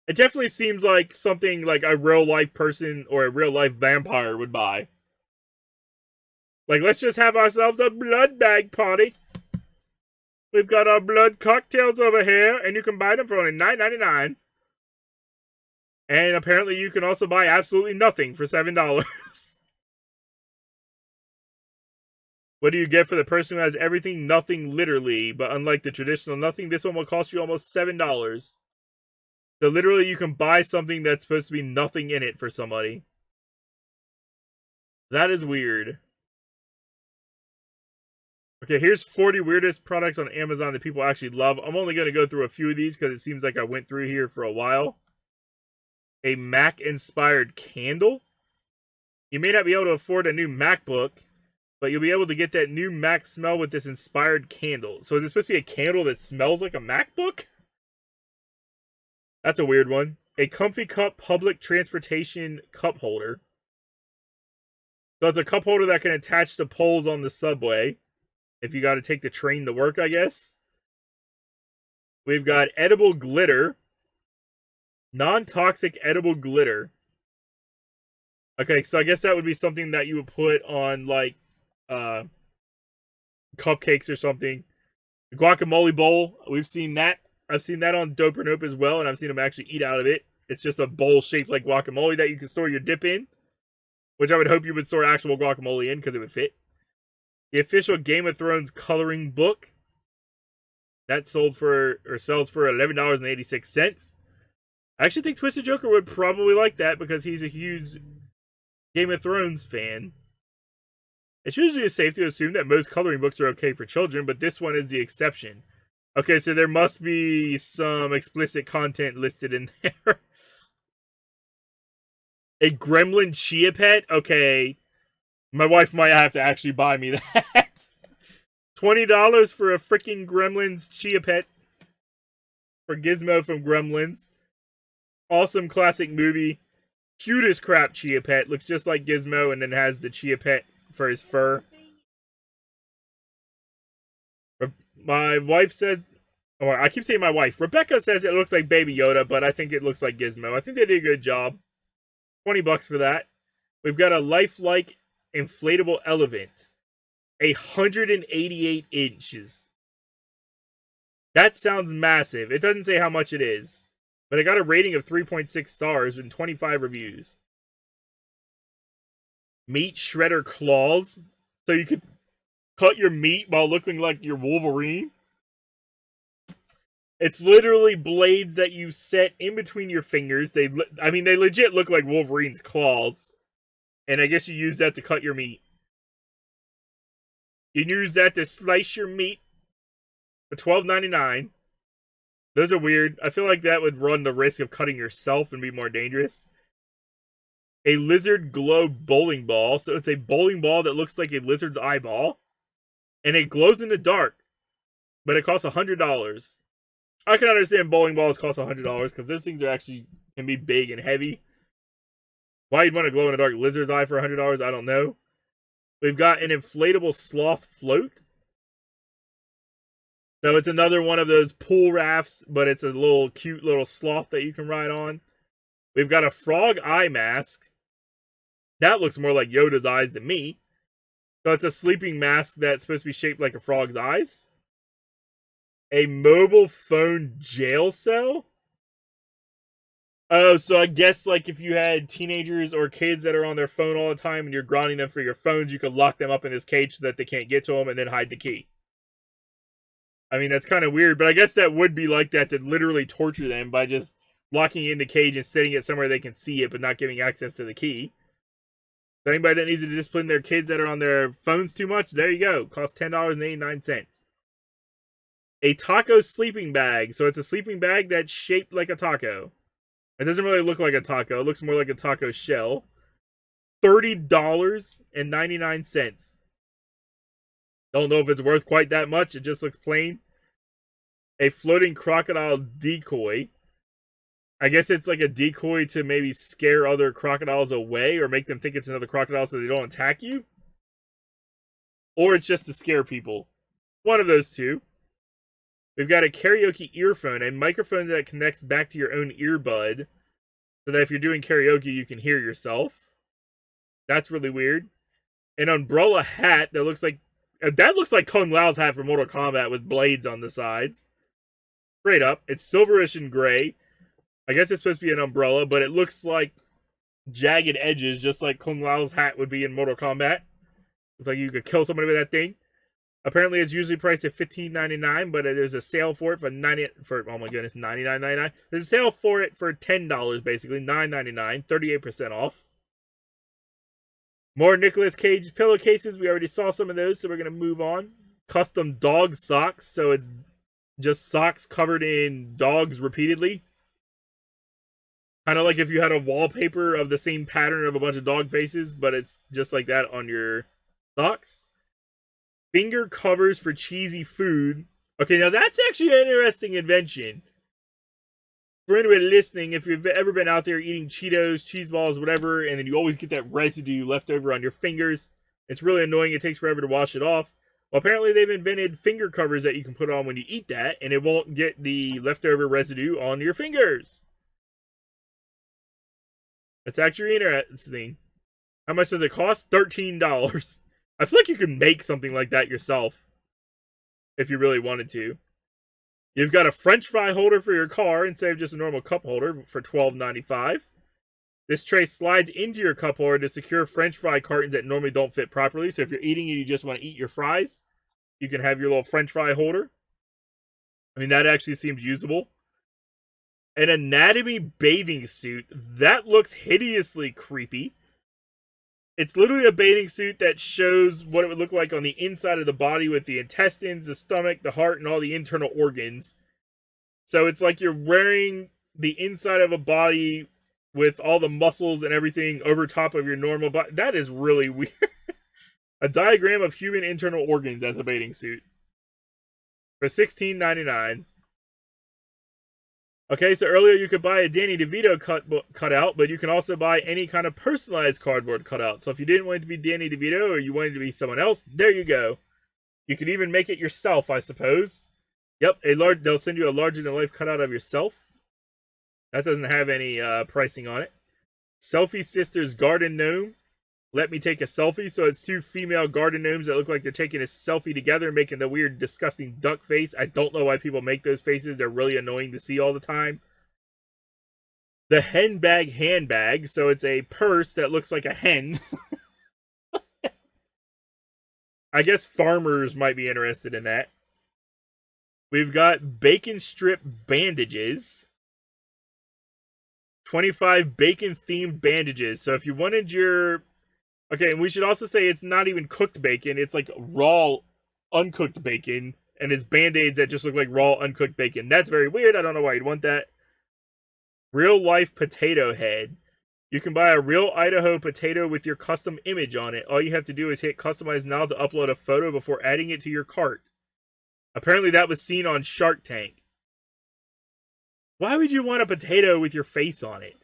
It definitely seems like something like a real life person or a real life vampire would buy. Like, let's just have ourselves a blood bag party. We've got our blood cocktails over here, and you can buy them for only $9.99. And apparently you can also buy absolutely nothing for $7. What do you get for the person who has everything? Nothing, literally. But unlike the traditional nothing, this one will cost you almost $7. So literally you can buy something that's supposed to be nothing in it for somebody. That is weird. Okay, here's 40 weirdest products on Amazon that people actually love. I'm only going to go through a few of these because it seems like I went through here for a while. A Mac-inspired candle. You may not be able to afford a new MacBook, but you'll be able to get that new Mac smell with this inspired candle. So is it supposed to be a candle that smells like a MacBook? That's a weird one. A Comfy Cup public transportation cup holder. So it's a cup holder that can attach to poles on the subway. If you got to take the train to work, I guess. We've got edible glitter. Non-toxic edible glitter. Okay, so I guess that would be something that you would put on, like, cupcakes or something. The guacamole bowl, we've seen that. I've seen that on Dope or Nope as well, and I've seen them actually eat out of it. It's just a bowl shaped like guacamole that you can store your dip in, which I would hope you would store actual guacamole in because it would fit. The official Game of Thrones coloring book. That sells for $11.86. I actually think Twisted Joker would probably like that because he's a huge Game of Thrones fan. It's usually safe to assume that most coloring books are okay for children, but this one is the exception. Okay, so there must be some explicit content listed in there. A gremlin chia pet? Okay. My wife might have to actually buy me that. $20 for a freaking Gremlins chia pet. For Gizmo from Gremlins. Awesome classic movie. Cutest crap chia pet. Looks just like Gizmo and then has the chia pet for his fur. My wife says... Oh, I keep saying my wife. Rebecca says it looks like Baby Yoda, but I think it looks like Gizmo. I think they did a good job. $20 for that. We've got a lifelike inflatable elephant. 188 inches. That sounds massive. It doesn't say how much it is. But it got a rating of 3.6 stars and 25 reviews. Meat shredder claws. So you could cut your meat while looking like you're Wolverine. It's literally blades that you set in between your fingers. They legit look like Wolverine's claws. And I guess you use that to cut your meat. You can use that to slice your meat for $12.99. Those are weird. I feel like that would run the risk of cutting yourself and be more dangerous. A lizard globe bowling ball. So it's a bowling ball that looks like a lizard's eyeball. And it glows in the dark. But it costs $100. I can understand bowling balls cost $100 because those things can be big and heavy. Why you'd want a glow-in-the-dark lizard's eye for $100, I don't know. We've got an inflatable sloth float. So it's another one of those pool rafts, but it's a little cute little sloth that you can ride on. We've got a frog eye mask. That looks more like Yoda's eyes to me. So it's a sleeping mask that's supposed to be shaped like a frog's eyes. A mobile phone jail cell. Oh, so I guess like if you had teenagers or kids that are on their phone all the time and you're grounding them for your phones, you could lock them up in this cage so that they can't get to them and then hide the key. I mean, that's kind of weird, but I guess that would be like that to literally torture them by just locking it in the cage and setting it somewhere they can see it but not giving access to the key. So anybody that needs to discipline their kids that are on their phones too much, there you go. Costs $10.89. A taco sleeping bag. So it's a sleeping bag that's shaped like a taco. It doesn't really look like a taco. It looks more like a taco shell. $30.99. Don't know if it's worth quite that much. It just looks plain. A floating crocodile decoy. I guess it's like a decoy to maybe scare other crocodiles away or make them think it's another crocodile so they don't attack you. Or it's just to scare people. One of those two. We've got a karaoke earphone, a microphone that connects back to your own earbud so that if you're doing karaoke, you can hear yourself. That's really weird. An umbrella hat that looks like Kung Lao's hat from Mortal Kombat with blades on the sides. Straight up. It's silverish and gray. I guess it's supposed to be an umbrella, but it looks like jagged edges, just like Kung Lao's hat would be in Mortal Kombat. Looks like you could kill somebody with that thing. Apparently, it's usually priced at $15.99, but there's a sale for it for oh my goodness, $99.99. There's a sale for it for $10, basically $9.99, 38% off. More Nicolas Cage pillowcases. We already saw some of those, so we're gonna move on. Custom dog socks, so it's just socks covered in dogs repeatedly. Kind of like if you had a wallpaper of the same pattern of a bunch of dog faces, but it's just like that on your socks. Finger covers for cheesy food. Okay, now that's actually an interesting invention. For anybody listening, if you've ever been out there eating Cheetos, cheese balls, whatever, and then you always get that residue left over on your fingers, it's really annoying. It takes forever to wash it off. Well, apparently they've invented finger covers that you can put on when you eat that, and it won't get the leftover residue on your fingers. That's actually interesting. How much does it cost? $13. I feel like you could make something like that yourself if you really wanted to. You've got a French fry holder for your car instead of just a normal cup holder for $12.95. This tray slides into your cup holder to secure French fry cartons that normally don't fit properly. So if you're eating and you just want to eat your fries, you can have your little French fry holder. I mean, that actually seems usable. An anatomy bathing suit. That looks hideously creepy. It's literally a bathing suit that shows what it would look like on the inside of the body with the intestines, the stomach, the heart, and all the internal organs. So it's like you're wearing the inside of a body with all the muscles and everything over top of your normal body. That is really weird. A diagram of human internal organs as a bathing suit. For $16.99. Okay, so earlier you could buy a Danny DeVito cutout, but you can also buy any kind of personalized cardboard cutout. So if you didn't want it to be Danny DeVito or you wanted it to be someone else, there you go. You could even make it yourself, I suppose. Yep, they'll send you a larger-than-life cutout of yourself. That doesn't have any pricing on it. Selfie Sisters Garden Gnome. Let me take a selfie. So it's two female garden gnomes that look like they're taking a selfie together, making the weird, disgusting duck face. I don't know why people make those faces. They're really annoying to see all the time. The hen bag handbag. So it's a purse that looks like a hen. I guess farmers might be interested in that. We've got bacon strip bandages. 25 bacon themed bandages. So if you wanted your... Okay, and we should also say it's not even cooked bacon. It's like raw, uncooked bacon. And it's Band-Aids that just look like raw, uncooked bacon. That's very weird. I don't know why you'd want that. Real life potato head. You can buy a real Idaho potato with your custom image on it. All you have to do is hit customize now to upload a photo before adding it to your cart. Apparently that was seen on Shark Tank. Why would you want a potato with your face on it?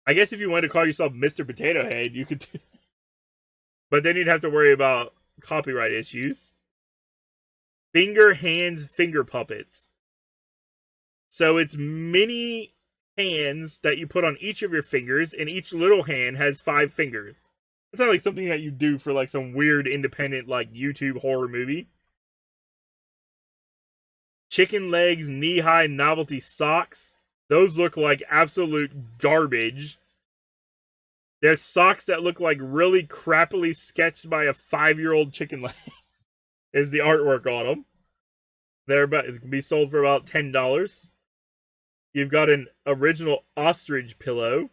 I guess if you wanted to call yourself Mr. Potato Head, you could. But then you'd have to worry about copyright issues. finger puppets. So it's mini hands that you put on each of your fingers, and each little hand has 5 fingers. It's not like something that you do for like some weird independent like YouTube horror movie. Chicken legs, knee-high novelty socks. Those look like absolute garbage. There's socks that look like really crappily sketched by a 5-year-old chicken leg. Is the artwork on them. It can be sold for about $10. You've got an original ostrich pillow.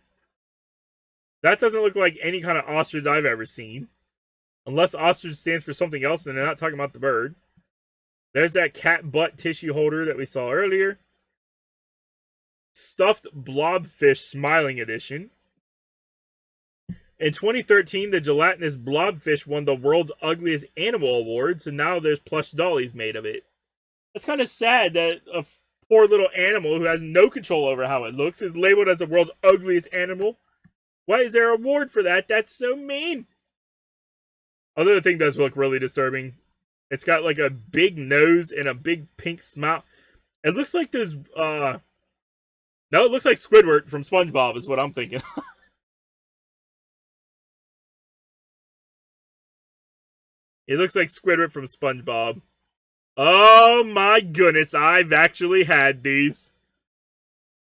That doesn't look like any kind of ostrich I've ever seen. Unless ostrich stands for something else, and they're not talking about the bird. There's that cat butt tissue holder that we saw earlier. Stuffed blobfish smiling edition. In 2013, the gelatinous blobfish won the world's ugliest animal award, so now there's plush dollies made of it. It's kind of sad that a poor little animal who has no control over how it looks is labeled as the world's ugliest animal. Why is there an award for that? That's so mean. Although the thing does look really disturbing. It's got like a big nose and a big pink smile. It looks like there's, no, it looks like Squidward from SpongeBob is what I'm thinking. It looks like Squidward from SpongeBob. Oh my goodness, I've actually had these.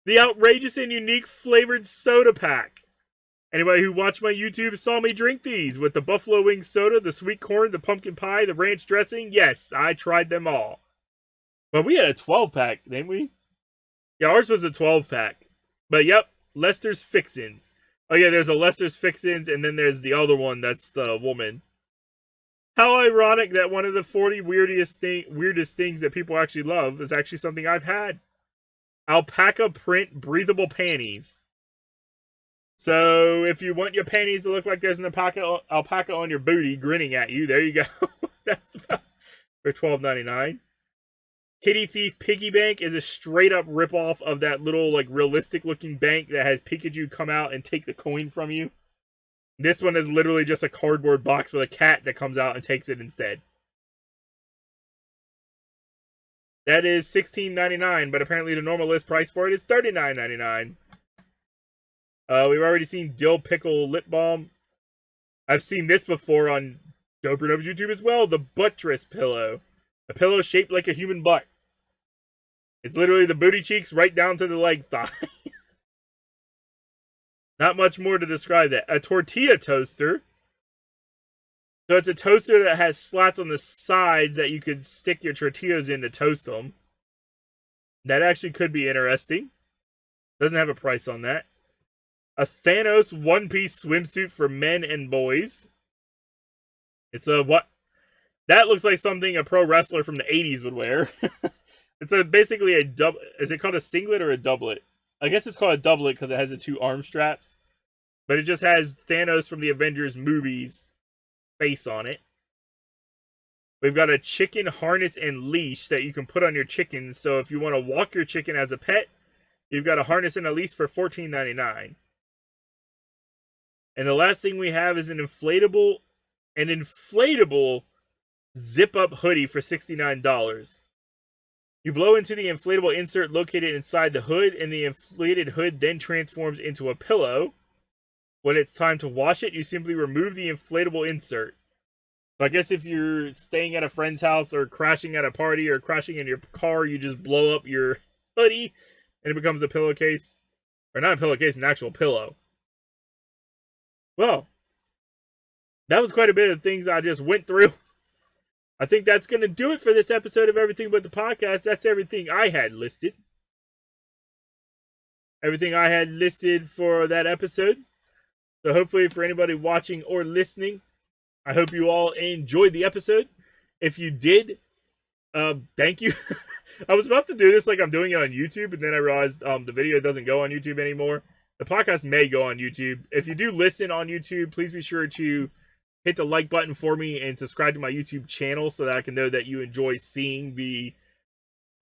The outrageous and unique flavored soda pack. Anybody who watched my YouTube saw me drink these with the buffalo wing soda, the sweet corn, the pumpkin pie, the ranch dressing. Yes, I tried them all. But we had a 12-pack, didn't we? Yeah, ours was a 12-pack. But yep, Lester's Fixins. Oh yeah, there's a Lester's Fixins, and then there's the other one that's the woman. How ironic that one of the 40 weirdest things that people actually love is actually something I've had. Alpaca print breathable panties. So, if you want your panties to look like there's an alpaca on your booty grinning at you, there you go. That's about for $12.99. Kitty Thief Piggy Bank is a straight up ripoff of that little, like, realistic looking bank that has Pikachu come out and take the coin from you. This one is literally just a cardboard box with a cat that comes out and takes it instead. That is $16.99, but apparently the normal list price for it is $39.99. We've already seen dill pickle lip balm. I've seen this before on Doperno's YouTube as well. The buttress pillow. A pillow shaped like a human butt. It's literally the booty cheeks right down to the leg thigh. Not much more to describe that. A tortilla toaster. So it's a toaster that has slats on the sides that you could stick your tortillas in to toast them. That actually could be interesting. Doesn't have a price on that. A Thanos one-piece swimsuit for men and boys. It's a what? That looks like something a pro wrestler from the 80s would wear. It's basically a double. Is it called a singlet or a doublet? I guess it's called a doublet because it has the 2 arm straps. But it just has Thanos from the Avengers movies face on it. We've got a chicken harness and leash that you can put on your chickens. So if you want to walk your chicken as a pet, you've got a harness and a leash for $14.99. And the last thing we have is an inflatable zip-up hoodie for $69. You blow into the inflatable insert located inside the hood, and the inflated hood then transforms into a pillow. When it's time to wash it, you simply remove the inflatable insert. So I guess if you're staying at a friend's house or crashing at a party or crashing in your car, you just blow up your hoodie and it becomes a pillowcase. Or not a pillowcase, an actual pillow. Well, that was quite a bit of things I just went through. I think that's going to do it for this episode of Everything But the Podcast. That's everything I had listed. Everything I had listed for that episode. So hopefully for anybody watching or listening, I hope you all enjoyed the episode. If you did, thank you. I was about to do this like I'm doing it on YouTube, and then I realized the video doesn't go on YouTube anymore. The podcast may go on YouTube. If you do listen on YouTube, please be sure to hit the like button for me and subscribe to my YouTube channel so that I can know that you enjoy seeing the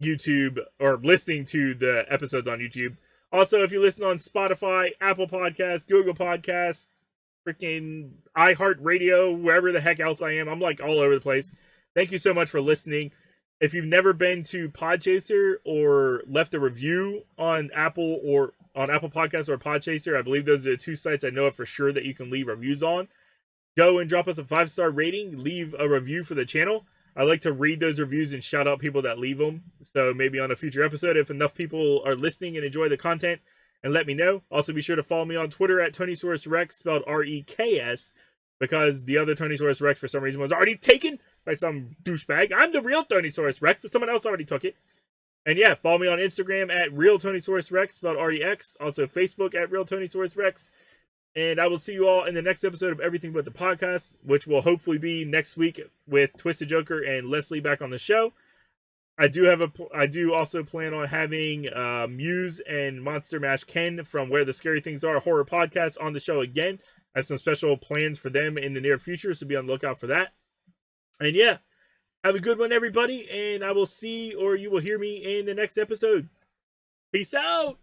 YouTube or listening to the episodes on YouTube. Also, if you listen on Spotify, Apple Podcasts, Google Podcasts, freaking iHeartRadio, wherever the heck else I am, I'm like all over the place. Thank you so much for listening. If you've never been to Podchaser or left a review on Apple Podcasts or Podchaser, I believe those are the two sites I know of for sure that you can leave reviews on. Go and drop us a 5-star rating, leave a review for the channel. I like to read those reviews and shout out people that leave them. So maybe on a future episode, if enough people are listening and enjoy the content, and let me know. Also, be sure to follow me on Twitter at TonySaurusRex, spelled R-E-K-S, because the other Tonysaurus Rex, for some reason, was already taken by some douchebag. I'm the real Tonysaurus Rex, but someone else already took it. And yeah, follow me on Instagram at RealTonysaurusRex, spelled R-E-X. Also, Facebook at RealTonysaurusRex. And I will see you all in the next episode of Everything But the Podcast, which will hopefully be next week with Twisted Joker and Leslie back on the show. I do also plan on having Muse and Monster Mash Ken from Where the Scary Things Are horror podcast on the show again. I have some special plans for them in the near future, so be on the lookout for that. And yeah, have a good one, everybody, and I will see or you will hear me in the next episode. Peace out!